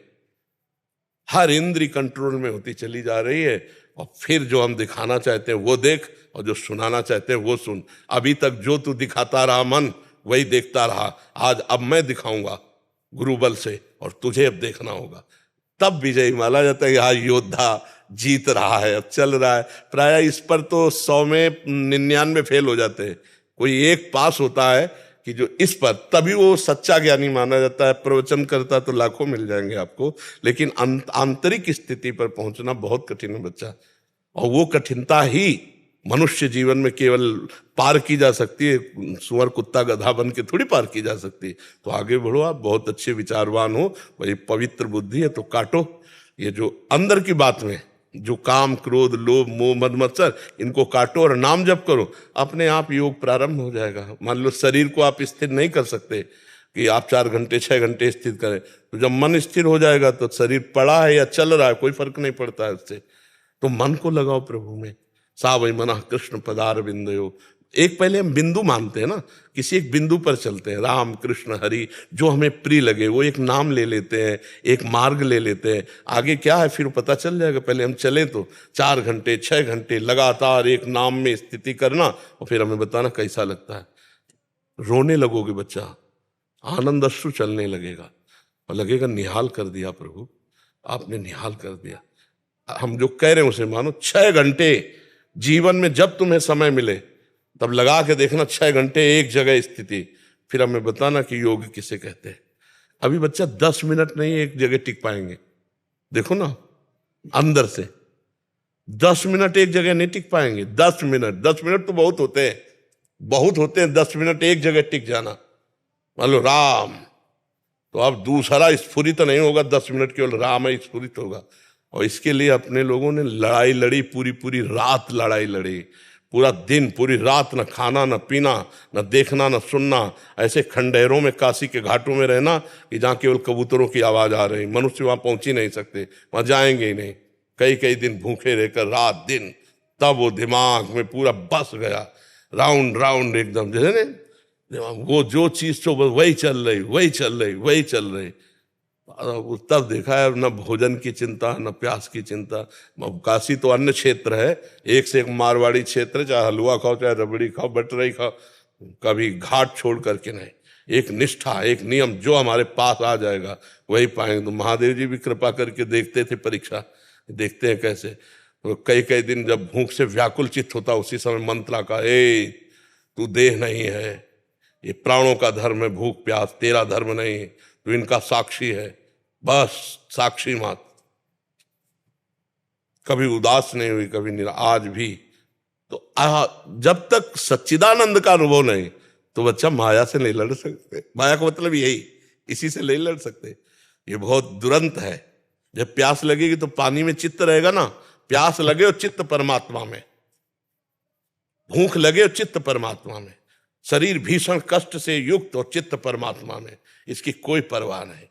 हर इंद्री कंट्रोल में होती चली जा रही है। और फिर जो हम दिखाना चाहते हैं वो देख, और जो सुनाना चाहते हैं वो सुन। अभी तक जो तू दिखाता रहा मन, वही देखता रहा। आज अब मैं दिखाऊंगा गुरु बल से, और तुझे अब देखना होगा। तब विजयी माना जाता है कि हाँ, योद्धा जीत रहा है, अब चल रहा है। प्राय इस पर तो 100 में 99 फेल हो जाते हैं, कोई एक पास होता है कि जो इस पर, तभी वो सच्चा ज्ञानी माना जाता है। प्रवचन करता तो लाखों मिल जाएंगे आपको, लेकिन आंतरिक स्थिति पर पहुंचना बहुत कठिन है बच्चा। और वो कठिनता ही मनुष्य जीवन में केवल पार की जा सकती है, सुअर कुत्ता गधा बन के थोड़ी पार की जा सकती। तो आगे बढ़ो, आप बहुत अच्छे विचारवान हो, भाई पवित्र बुद्धि है तो काटो ये जो अंदर की बात में जो काम क्रोध लोभ मोह मद मत्सर, इनको काटो और नाम जप करो। अपने आप योग प्रारंभ हो जाएगा। मान लो शरीर को आप स्थिर नहीं कर सकते कि आप 4 घंटे 6 घंटे स्थिर करें, तो जब मन स्थिर हो जाएगा तो शरीर पड़ा है या चल रहा है कोई फर्क नहीं पड़ता है उससे। तो मन को लगाओ प्रभु में। सा वै मनः कृष्ण पदार बिंदयो। एक पहले हम बिंदु मानते हैं ना, किसी एक बिंदु पर चलते हैं, राम कृष्ण हरि, जो हमें प्रिय लगे वो एक नाम ले लेते हैं, एक मार्ग ले लेते हैं। आगे क्या है फिर पता चल जाएगा। पहले हम चले तो 4 घंटे 6 घंटे लगातार एक नाम में स्थिति करना, और फिर हमें बताना कैसा लगता है। रोने लगोगे बच्चा, आनंद अश्रु चलने लगेगा और लगेगा निहाल कर दिया प्रभु। आपने निहाल कर दिया। हम जो कह रहे हैं उसे मानो। 6 घंटे जीवन में जब तुम्हें समय मिले तब लगा के देखना, 6 घंटे एक जगह स्थिति, फिर हमें बताना कि योग किसे कहते हैं। अभी बच्चा 10 मिनट नहीं एक जगह टिक पाएंगे, देखो ना अंदर से 10 मिनट एक जगह नहीं टिक पाएंगे। 10 मिनट तो बहुत होते हैं, बहुत होते हैं 10 मिनट एक जगह टिक जाना। मान लो राम, तो अब दूसरा स्फुरित नहीं होगा, 10 मिनट केवल राम ही स्फुरित होगा। और इसके लिए अपने लोगों ने लड़ाई लड़ी, पूरी पूरी रात लड़ाई लड़ी, पूरा दिन पूरी रात, न खाना न पीना, न देखना न सुनना, ऐसे खंडहरों में काशी के घाटों में रहना कि जहाँ केवल कबूतरों की आवाज आ रही, मनुष्य वहां पहुंच ही नहीं सकते, वहां जाएंगे ही नहीं। कई कई दिन भूखे रहकर रात दिन, तब वो दिमाग में पूरा बस गया, राउंड राउंड एकदम जैसे न वो जो चीज तो वही चल रही, वही चल रही, वही चल रही। तब देखा है न भोजन की चिंता न प्यास की चिंता। काशी तो अन्य क्षेत्र है, एक से एक मारवाड़ी क्षेत्र, चाहे हलवा खाओ चाहे रबड़ी खाओ बटरई खाओ, कभी घाट छोड़ करके नहीं। एक निष्ठा, एक नियम, जो हमारे पास आ जाएगा वही पाएंगे। तो महादेव जी भी कृपा करके देखते थे परीक्षा, देखते हैं कैसे। तो कई कई दिन जब भूख से व्याकुल चित्त होता, उसी समय मंत्रा का, ए तू देह नहीं है, ये प्राणों का धर्म है भूख प्यास, तेरा धर्म नहीं, तो इनका साक्षी है, बस साक्षी मात्र। कभी उदास नहीं हुई, कभी आज भी। तो जब तक सच्चिदानंद का अनुभव नहीं तो बच्चा माया से नहीं लड़ सकते। माया का मतलब यही, इसी से नहीं लड़ सकते। ये बहुत दुरंत है। जब प्यास लगेगी तो पानी में चित्त रहेगा ना, प्यास लगे और चित्त परमात्मा में, भूख लगे और चित्त परमात्मा में, शरीर भीषण कष्ट से युक्त और चित्त परमात्मा में, इसकी कोई परवाह नहीं।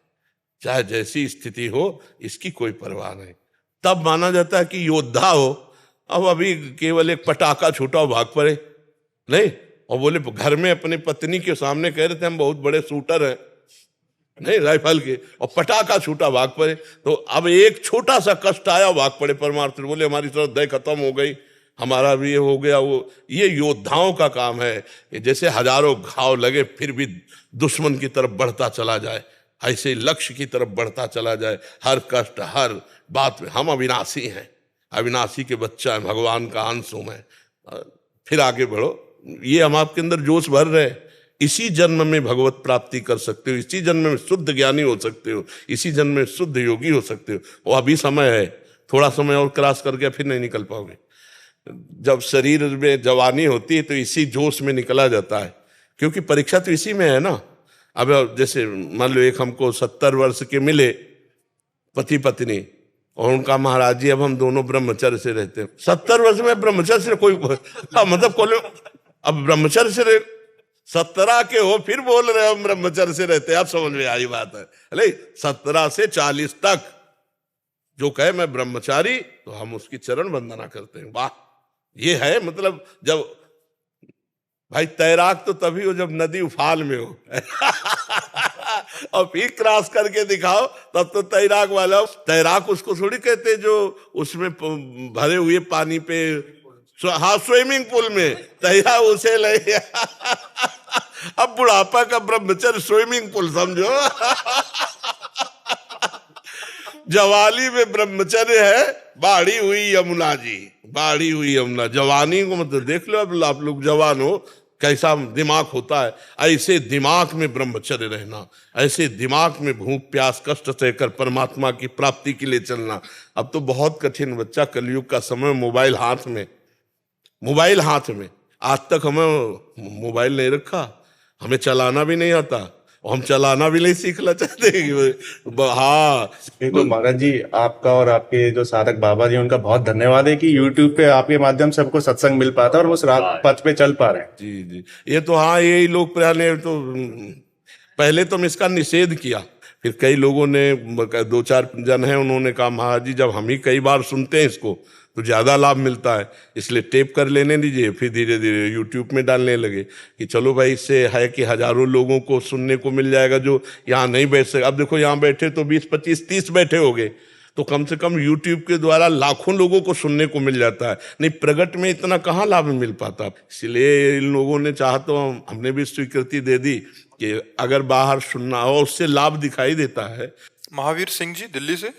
चाहे जैसी स्थिति हो, इसकी कोई परवाह नहीं। तब माना जाता है कि योद्धा हो। अब अभी केवल एक पटाखा छूटा हो भाग पड़े नहीं, और बोले घर में अपनी पत्नी के सामने कह रहे थे हम बहुत बड़े शूटर हैं नहीं राइफल के, और पटाखा छूटा भाग पड़े। तो अब एक छोटा सा कष्ट आया भाग पड़े परमार्थ, बोले हमारी श्रद्धा खत्म हो गई, हमारा भी ये हो गया वो। ये योद्धाओं का काम है कि जैसे हजारों घाव लगे फिर भी दुश्मन की तरफ बढ़ता चला जाए, ऐसे लक्ष्य की तरफ बढ़ता चला जाए। हर कष्ट हर बात में हम अविनाशी हैं, अविनाशी के बच्चा है, भगवान का अंश हूं मैं, फिर आगे बढ़ो। ये हम आपके अंदर जोश भर रहे हैं। इसी जन्म में भगवत प्राप्ति कर सकते हो, इसी जन्म में शुद्ध ज्ञानी हो सकते हो, इसी जन्म में शुद्ध योगी हो सकते हो। वो अभी समय है, थोड़ा समय और क्रॉस करके फिर नहीं निकल पाओगे। जब शरीर में जवानी होती है तो इसी जोश में निकला जाता है, क्योंकि परीक्षा तो इसी में है ना। अब जैसे मान लो एक हमको 70 वर्ष के मिले पति पत्नी, और उनका महाराज जी अब हम दोनों ब्रह्मचर्य से रहते हैं। 70 वर्ष में ब्रह्मचर्य से कोई मतलब कोई, अब ब्रह्मचर्य से 17 के हो फिर बोल रहे हम ब्रह्मचर्य से रहते हैं। आप समझ में आई बात है। अरे 17 से 40 तक जो कहे मैं ब्रह्मचारी, तो हम उसकी चरण वंदना करते हैं। वाह, ये है मतलब। जब भाई तैराक तो तभी हो जब नदी उफान में हो और फिर क्रॉस करके दिखाओ, तब तो तैराक वाला। तैराक उसको थोड़ी कहते जो उसमें भरे हुए पानी पे, हाँ स्विमिंग पूल में तैयार उसे ले अब बुढ़ापा का ब्रह्मचर्य स्विमिंग पूल समझो जवानी में ब्रह्मचर्य है बाढ़ी हुई यमुना जी, बाढ़ी हुई यमुना। जवानी को मतलब देख लो, अब आप लोग जवान हो, कैसा दिमाग होता है। ऐसे दिमाग में ब्रह्मचर्य रहना, ऐसे दिमाग में भूख प्यास कष्ट सहकर परमात्मा की प्राप्ति के लिए चलना। अब तो बहुत कठिन बच्चा, कलयुग का समय, मोबाइल हाथ में, मोबाइल हाथ में। आज तक हमें मोबाइल नहीं रखा, हमें चलाना भी नहीं आता, और हम चलाना भी नहीं सीखना चाहते। हाँ तो महाराज जी, आपका और आपके जो साधक बाबा जी, उनका बहुत धन्यवाद है कि YouTube पे आपके माध्यम से सबको सत्संग मिल पाता है और वो उस पथ पे चल पा रहे हैं। जी जी, ये तो हाँ, यही लोग प्रयास ने तो पहले तो हम इसका निषेध किया, फिर कई लोगों ने, 2-4 जन हैं, उन्होंने कहा महाराज जी जब हम ही कई बार सुनते हैं इसको तो ज्यादा लाभ मिलता है, इसलिए टेप कर लेने दीजिए। फिर धीरे धीरे यूट्यूब में डालने लगे कि चलो भाई, इससे है कि हजारों लोगों को सुनने को मिल जाएगा जो यहाँ नहीं बैठ सके। अब देखो यहाँ बैठे तो 20, 25, 30 बैठे हो गए, तो कम से कम यूट्यूब के द्वारा लाखों लोगों को सुनने को मिल जाता है। नहीं प्रगट में इतना कहाँ लाभ मिल पाता। इसलिए इन लोगों ने चाहा तो हमने भी स्वीकृति दे दी कि अगर बाहर सुनना हो, उससे लाभ दिखाई देता है। महावीर सिंह जी दिल्ली से।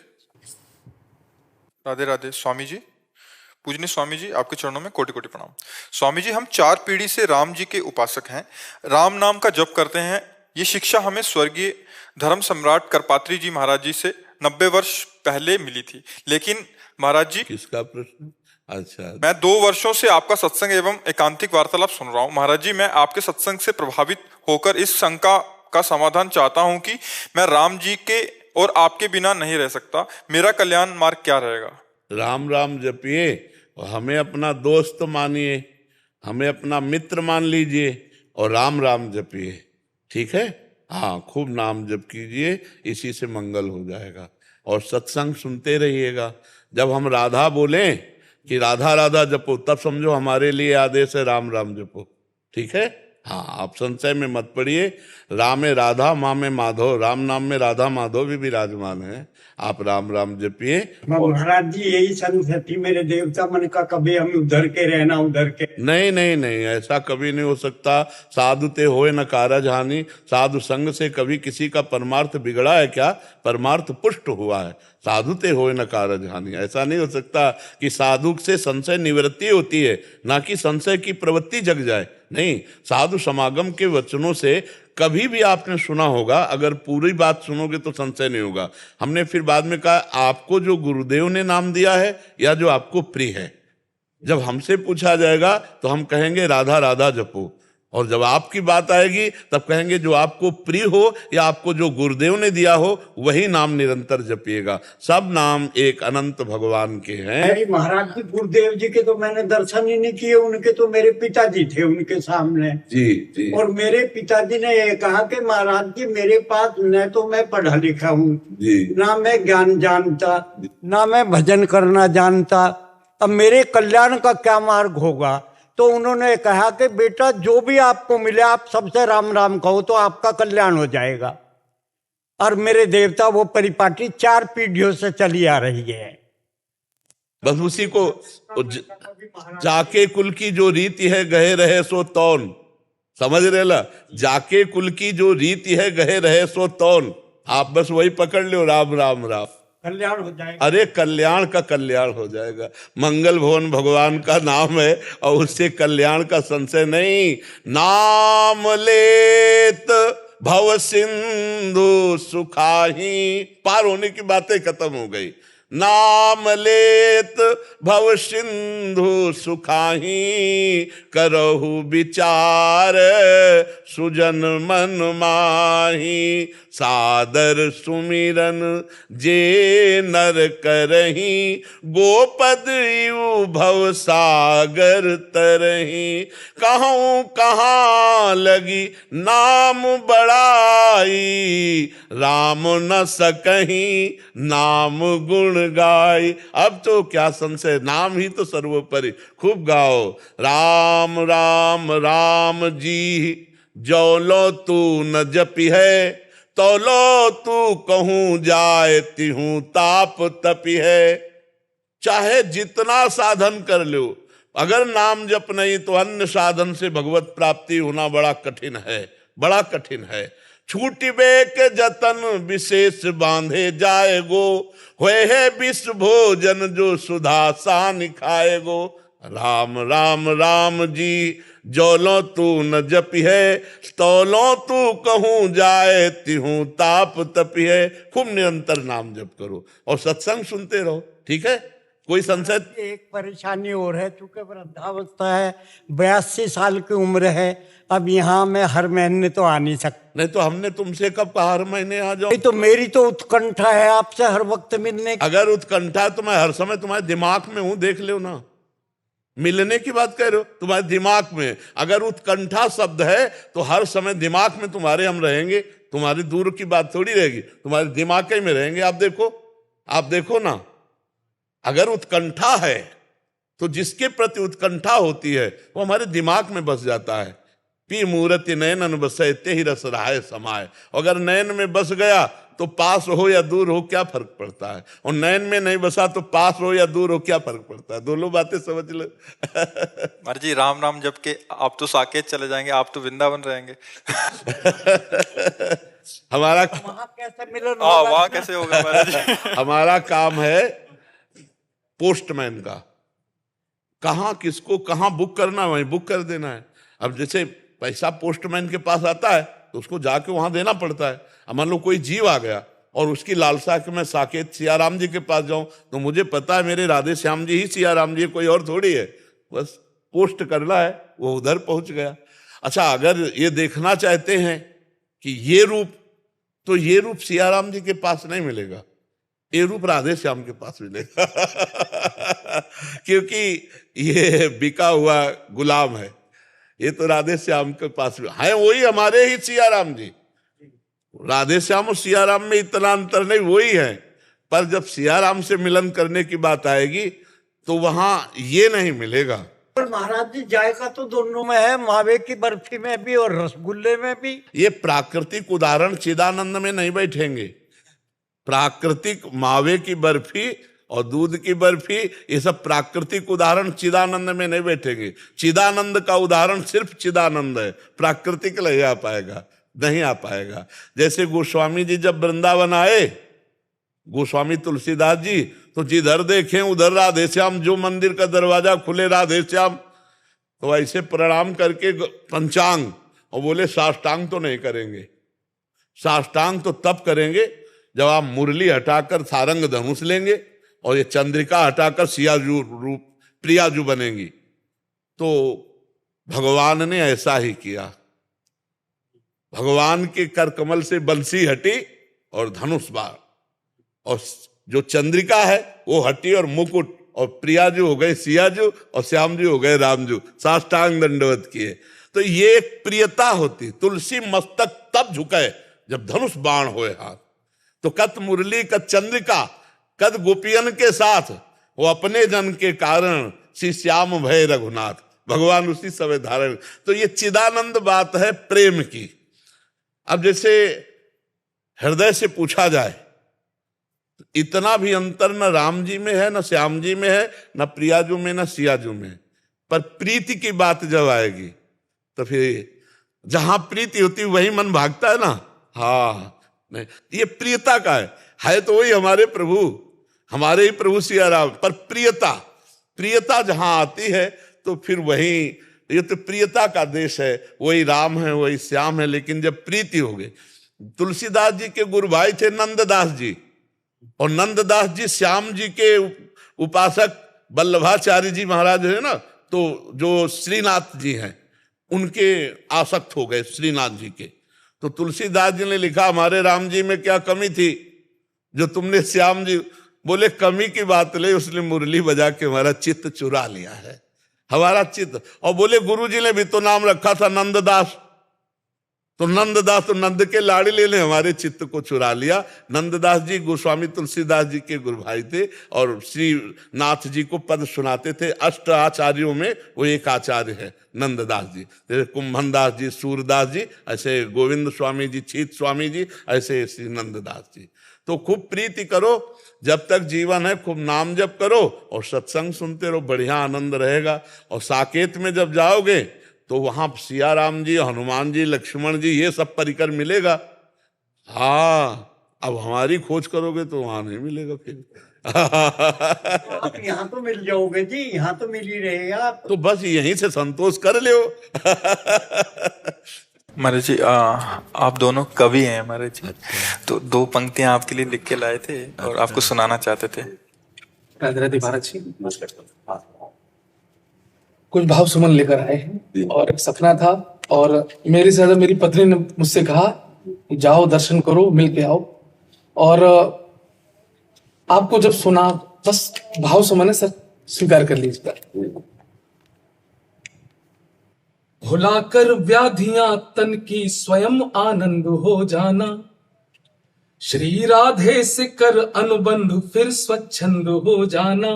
राधे राधे स्वामी जी। पूजनीय स्वामी जी, आपके चरणों में कोटि कोटि प्रणाम। स्वामी जी, हम 4 पीढ़ी से राम जी के उपासक हैं, राम नाम का जप करते हैं। ये शिक्षा हमें स्वर्गीय धर्म सम्राट करपात्री जी महाराज जी से 90 वर्ष पहले मिली थी। लेकिन महाराज जी, किसका प्रश्न? अच्छा, मैं 2 वर्षों से आपका सत्संग एवं एकांतिक वार्तालाप सुन रहा हूँ। महाराज जी, मैं आपके सत्संग से प्रभावित होकर इस शंका का समाधान चाहता हूँ कि मैं राम जी के और आपके बिना नहीं रह सकता। मेरा कल्याण मार्ग क्या रहेगा? राम राम जपिए और हमें अपना दोस्त मानिए, हमें अपना मित्र मान लीजिए और राम राम जपिए, ठीक है? हाँ, खूब नाम जप कीजिए, इसी से मंगल हो जाएगा। और सत्संग सुनते रहिएगा। जब हम राधा बोलें कि राधा राधा जपो, तब समझो हमारे लिए आदेश है राम राम जपो, ठीक है? हाँ, आप संशय में मत पड़िए। राम में राधा, माँ में माधव, राम नाम में राधा माधव भी विराजमान है। आप राम राम जपिए। महाराज जी, यही संस्कृति मेरे देवता मन का, कभी हम उधर के रहना उधर के। नहीं नहीं नहीं, ऐसा कभी नहीं हो सकता। साधु ते होए न कारज हानि। साधु संग से कभी किसी का परमार्थ बिगड़ा है क्या? परमार्थ पुष्ट हुआ है। साधु ते होए न कारज हानि, ऐसा नहीं हो सकता कि साधु से संशय निवृत्ति होती है, ना कि संशय की प्रवृत्ति जग जाए। नहीं, साधु समागम के वचनों से कभी भी आपने सुना होगा, अगर पूरी बात सुनोगे तो संशय नहीं होगा। हमने फिर बाद में कहा, आपको जो गुरुदेव ने नाम दिया है या जो आपको प्रिय है। जब हमसे पूछा जाएगा तो हम कहेंगे राधा राधा जपो, और जब आपकी बात आएगी तब कहेंगे जो आपको प्रिय हो या आपको जो गुरुदेव ने दिया हो वही नाम निरंतर जपिएगा। सब नाम एक अनंत भगवान के हैं। अरे महाराज जी, गुरुदेव जी के तो मैंने दर्शन ही नहीं किए, उनके तो मेरे पिताजी थे उनके सामने। जी जी। और मेरे पिताजी ने ये कहा कि महाराज जी, मेरे पास न तो मैं पढ़ा लिखा हूँ, ना मैं ज्ञान जानता, ना मैं भजन करना जानता, अब मेरे कल्याण का क्या मार्ग होगा? तो उन्होंने कहा कि बेटा, जो भी आपको मिले आप सबसे राम राम कहो तो आपका कल्याण हो जाएगा। और मेरे देवता वो परिपाटी 4 पीढ़ियों से चली आ रही है। बस उसी को जाके कुल की जो रीति है गहे रहे सो तौन, समझ रहे ला? जाके कुल की जो रीति है गहे रहे सो तौन, आप बस वही पकड़ लो, राम राम राम, कल्याण हो जाएगा। अरे कल्याण का कल्याण हो जाएगा। मंगल भवन भगवान का नाम है और उससे कल्याण का संशय नहीं। नाम लेत भव सिंधु सुखाही, पार होने की बातें खत्म हो गई। नाम लेत भव सिंधु सुखाही, करहु विचार सुजन मन माही। सादर सुमिरन जे नर करही, गोपद यू भव सागर तरही। कहूँ कहाँ लगी नाम बड़ाई, राम न सकहीं नाम गुण गाय। अब तो क्या संशय, नाम ही तो सर्वोपरि। खूब गाओ, राम राम राम जी, जो लो तू न जपी है, तो लो तू कहूँ जाए तिहूँ ताप तपी है। चाहे जितना साधन कर लो, अगर नाम जप नहीं तो अन्य साधन से भगवत प्राप्ति होना बड़ा कठिन है, बड़ा कठिन है। छूटिबे के जतन विशेष बांधे जाएगो, होए है विश्व भोजन जो सुधा सान खाएगो। राम राम राम जी, जोलो तू न जपी है, तौलो तू कहूँ जाए तिहूँ ताप तपी है। खूब निरंतर नाम जप करो और सत्संग सुनते रहो, ठीक है? कोई संशय? एक परेशानी और है, चूंकि वृद्धावस्था है, 82 साल की उम्र है, अब यहाँ मैं हर महीने तो आ नहीं सकता। नहीं तो हमने तुमसे कब कहा हर महीने आ जाओ? तो मेरी तो उत्कंठा है आपसे हर वक्त मिलने की। अगर उत्कंठा तो मैं हर समय तुम्हारे दिमाग में हूं, देख लो ना। मिलने की बात कह रहे हो, तुम्हारे दिमाग में। अगर उत्कंठा शब्द है तो हर समय दिमाग में तुम्हारे हम रहेंगे, तुम्हारी दूर की बात थोड़ी रहेगी, तुम्हारे दिमाग में रहेंगे। आप देखो ना, अगर उत्कंठा है तो जिसके प्रति उत्कंठा होती है वो हमारे दिमाग में बस जाता है। पी मूर्ति नयन बसे ते ही रस रहाय समाये। अगर नयन में बस गया तो पास हो या दूर हो क्या फर्क पड़ता है, और नयन में नहीं बसा तो पास हो या दूर हो क्या फर्क पड़ता है। दोनों बातें समझ लो। महाराज जी, राम नाम जप के आप तो साकेत चले जाएंगे, आप तो वृंदावन रहेंगे। हमारा वहाँ कैसे मिलन हाँ, होगा? वहाँ कैसे होगा महाराज जी? हमारा काम है पोस्टमैन का, कहाँ किसको कहाँ बुक करना है वहीं बुक कर देना है। अब जैसे पैसा पोस्टमैन के पास आता है तो उसको जाके वहां देना पड़ता है। अब मान लो कोई जीव आ गया और उसकी लालसा है कि मैं साकेत सियाराम जी के पास जाऊं, तो मुझे पता है मेरे राधे श्याम जी ही सियाराम जी, कोई और थोड़ी है, बस पोस्ट करना है, वो उधर पहुंच गया। अच्छा, अगर ये देखना चाहते हैं कि ये रूप, तो ये रूप सियाराम जी के पास नहीं मिलेगा, ये रूप राधे श्याम के पास मिलेगा क्योंकि ये बिका हुआ गुलाम है, ये तो राधे श्याम के पास है, वही हमारे ही सियाराम जी। राधे श्याम और सियाराम में इतना अंतर नहीं, वही है, पर जब सियाराम से मिलन करने की बात आएगी तो वहां ये नहीं मिलेगा। पर महाराज जी जायका तो दोनों में है, मावे की बर्फी में भी और रसगुल्ले में भी। ये प्राकृतिक उदाहरण चिदानंद में नहीं बैठेंगे। प्राकृतिक मावे की बर्फी और दूध की बर्फी, ये सब प्राकृतिक उदाहरण चिदानंद में नहीं बैठेंगे। चिदानंद का उदाहरण सिर्फ चिदानंद है, प्राकृतिक नहीं आ पाएगा, नहीं आ पाएगा। जैसे गोस्वामी जी जब वृंदावन आए, गोस्वामी तुलसीदास जी, तो जिधर देखें उधर राधे श्याम, जो मंदिर का दरवाजा खुले राधे श्याम, तो ऐसे प्रणाम करके पंचांग, और बोले साष्टांग तो नहीं करेंगे। साष्टांग तो तब करेंगे जब आप मुरली हटाकर सारंग धनुष लेंगे और ये चंद्रिका हटाकर सियाजू रूप प्रियाजू बनेंगी। तो भगवान ने ऐसा ही किया, भगवान के कर कमल से बंसी हटी और धनुष बाण, और जो चंद्रिका है वो हटी और मुकुट, और प्रियाजू हो गए सियाजू और श्याम जी हो गए रामजू, साष्टांग दंडवत किए। तो ये एक प्रियता होती। तुलसी मस्तक तब झुके जब धनुष बाण होए हाथ। तो कत मुरली कत चंद्रिका कद गोपियन के साथ, वो अपने जन के कारण श्री श्याम भय रघुनाथ, भगवान उसी समय धारण। तो ये चिदानंद बात है प्रेम की। अब जैसे हृदय से पूछा जाए, इतना भी अंतर न राम जी में है, न श्याम जी में है, न प्रियाजू में, न सियाजू में। पर प्रीति की बात जब आएगी तो फिर जहां प्रीति होती वही मन भागता है ना। हाँ, नहीं, ये प्रियता का है तो वही हमारे प्रभु, हमारे ही प्रभु सिया राम। पर प्रियता, प्रियता जहां आती है तो फिर वही, ये तो प्रियता का देश है, वही राम है, वही श्याम है। लेकिन जब प्रीति हो गई, तुलसीदास जी के गुरु भाई थे नंददास जी, और नंददास जी श्याम जी के उपासक वल्लभाचार्य जी महाराज है ना, तो जो श्रीनाथ जी हैं उनके आसक्त हो गए, श्रीनाथ जी के। तो तुलसीदास जी ने लिखा, हमारे राम जी में क्या कमी थी जो तुमने श्याम जी, बोले कमी की बात ले, उसने मुरली बजा के हमारा चित्त चुरा लिया है, हमारा चित्त। और बोले गुरु जी ने भी तो नाम रखा था नंददास, तो नंददास तो नंद के लाडले ने हमारे चित्त को चुरा लिया। नंददास जी गोस्वामी तुलसीदास जी के गुरु भाई थे और श्री नाथ जी को पद सुनाते थे। अष्ट आचार्यों में वो एक आचार्य है नंददास जी। जैसे कुंभनदास जी, सूरदास जी, ऐसे गोविंद स्वामी जी, छीत स्वामी जी, ऐसे श्री नंददास जी। तो खूब प्रीति करो, जब तक जीवन है खूब नाम जप करो और सत्संग सुनते रहो, बढ़िया आनंद रहेगा। और साकेत में जब जाओगे तो वहां सिया राम जी, हनुमान जी, लक्ष्मण जी, ये सब परिकर मिलेगा। हाँ, अब हमारी खोज करोगे तो वहां नहीं मिलेगा फिर आप यहाँ तो मिल जाओगे जी, यहाँ तो मिल ही रहेगा। तो बस यहीं से संतोष कर लो महाराज जी, आप दोनों कवि हैं महाराज जी। तो दो पंक्तियां आपके लिए लिख के लाए थे और आपको सुनाना चाहते थे। राधे राधे महाराज जी, कुछ भाव सुमन लेकर आए हैं। और एक सपना था, और मेरे से ज्यादा मेरी पत्नी ने मुझसे कहा जाओ दर्शन करो, मिल के आओ। और आपको जब सुना, बस भाव सुमन है सर, स्वीकार कर लीजिए। भुलाकर व्याधियां तन की स्वयं आनंद हो जाना, श्री राधे से कर अनुबंध फिर स्वच्छंद हो जाना।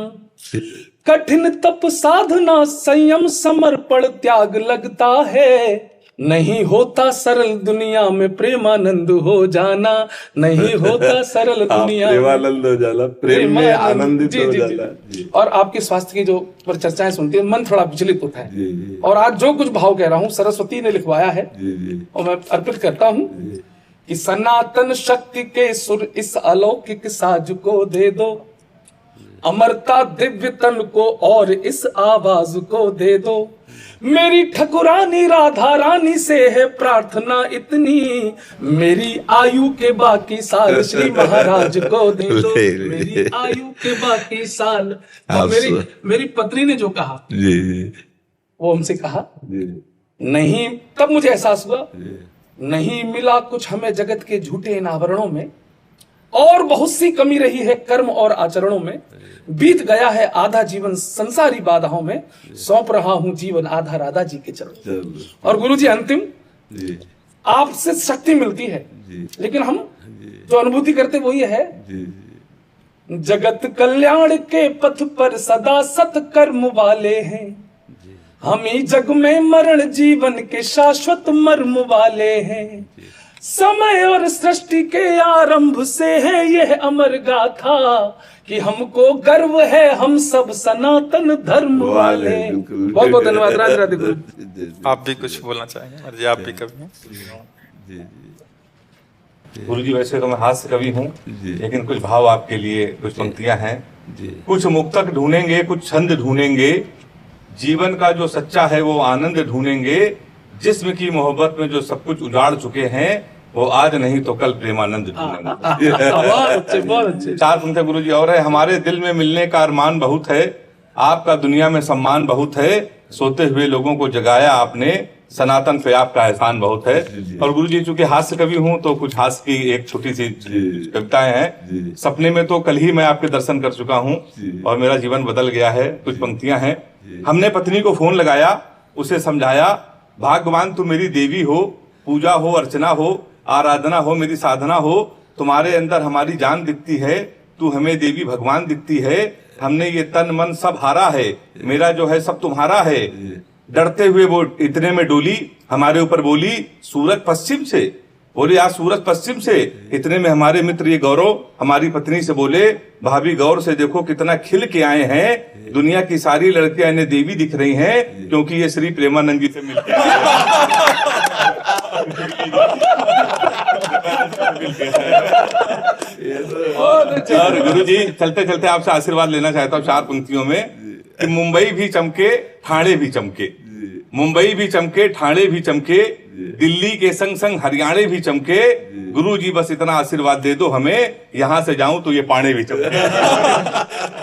कठिन तप साधना संयम समर्पण त्याग लगता है, नहीं होता सरल दुनिया में प्रेमानंद हो जाना, नहीं होता सरल दुनिया प्रेमानंद हो जाना, प्रेम में आनंदित हो जाना। और आपके स्वास्थ्य की जो पर चर्चाएं सुनती है, मन थोड़ा विचलित होता है। और आज जो कुछ भाव कह रहा हूँ सरस्वती ने लिखवाया है और मैं अर्पित करता हूँ कि सनातन शक्ति के सुर इस अलौकिक साज को दे दो, अमरता दिव्य तन को और इस आवाज को दे दो। मेरी ठकुरानी राधा रानी से है प्रार्थना इतनी, मेरी आयु के बाकी साल श्री महाराज को दे दो। मेरी आयु के बाकी साल। और मेरी पत्नी ने जो कहा वो हमसे कहा नहीं, तब मुझे एहसास हुआ नहीं मिला कुछ हमें जगत के झूठे इन आवरणों में, और बहुत सी कमी रही है कर्म और आचरणों में। बीत गया है आधा जीवन संसारी बाधाओं में, सौंप रहा हूं जीवन आधा राधा जी के चरणों। और गुरु जी अंतिम आपसे शक्ति मिलती है, लेकिन हम जो अनुभूति करते वो ये है, जगत कल्याण के पथ पर सदा सत्कर्म वाले हैं, हम ही जग में मरण जीवन के शाश्वत मर्म वाले हैं। समय और सृष्टि के आरंभ से है यह अमर गाथा, कि हमको गर्व है हम सब सनातन धर्म वाले। बहुत बहुत धन्यवाद। राधे राधे गुरु। आप भी कुछ बोलना चाहेंगे महाराज जी? आप भी कवि हैं। गुरु जी, वैसे तो मैं हास्य कवि हूँ, लेकिन कुछ भाव आपके लिए, कुछ पंक्तियां हैं। कुछ मुक्तक ढूंढेंगे, कुछ छंद ढूंढेंगे, जीवन का जो सच्चा है वो आनंद ढूंढेंगे। जिस्म की मोहब्बत में जो सब कुछ उजाड़ चुके हैं, वो आज नहीं तो कल प्रेमानंद ढूंढेंगे। चार पंक्तियां गुरु जी और है। हमारे दिल में मिलने का अरमान बहुत है, आपका दुनिया में सम्मान बहुत है, सोते हुए लोगों को जगाया आपने, सनातन पे आपका एहसान बहुत है। और गुरु जी चूंकि हास्य कवि हूँ तो कुछ हास्य की एक छोटी सी कविताएं हैं। सपने में तो कल ही मैं आपके दर्शन कर चुका हूँ और मेरा जीवन बदल गया है। कुछ पंक्तियां हैं। हमने पत्नी को फोन लगाया, उसे समझाया, भाग्यवान तू मेरी देवी हो, पूजा हो अर्चना हो आराधना हो मेरी साधना हो, तुम्हारे अंदर हमारी जान दिखती है, तू हमें देवी भगवान दिखती है। हमने ये तन मन सब हारा है, मेरा जो है सब तुम्हारा है। डरते हुए वो इतने में डोली, हमारे ऊपर बोली सूरज पश्चिम से, बोले आज सूरज पश्चिम से। इतने में हमारे मित्र ये गौरव हमारी पत्नी से बोले, भाभी गौर से देखो कितना खिल के आए हैं, दुनिया की सारी लड़कियां इन्हें देवी दिख रही हैं, क्योंकि ये श्री प्रेमानंद जी से मिलते हैं। और गुरु जी चलते चलते आपसे आशीर्वाद लेना चाहता हूँ चार पंक्तियों में, कि मुंबई भी चमके ठाणे भी चमके, मुंबई भी चमके ठाणे भी चमके, दिल्ली के संग संग हरियाणा भी चमके। गुरु जी बस इतना आशीर्वाद दे दो हमें, यहाँ से जाऊं तो ये पाणे भी चमके।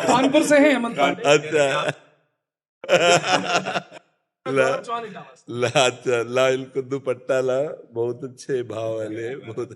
कानपुर से है हेमंत पांडे। अच्छा ला इनको दुपट्टा ला, बहुत अच्छे भाव वाले, बहुत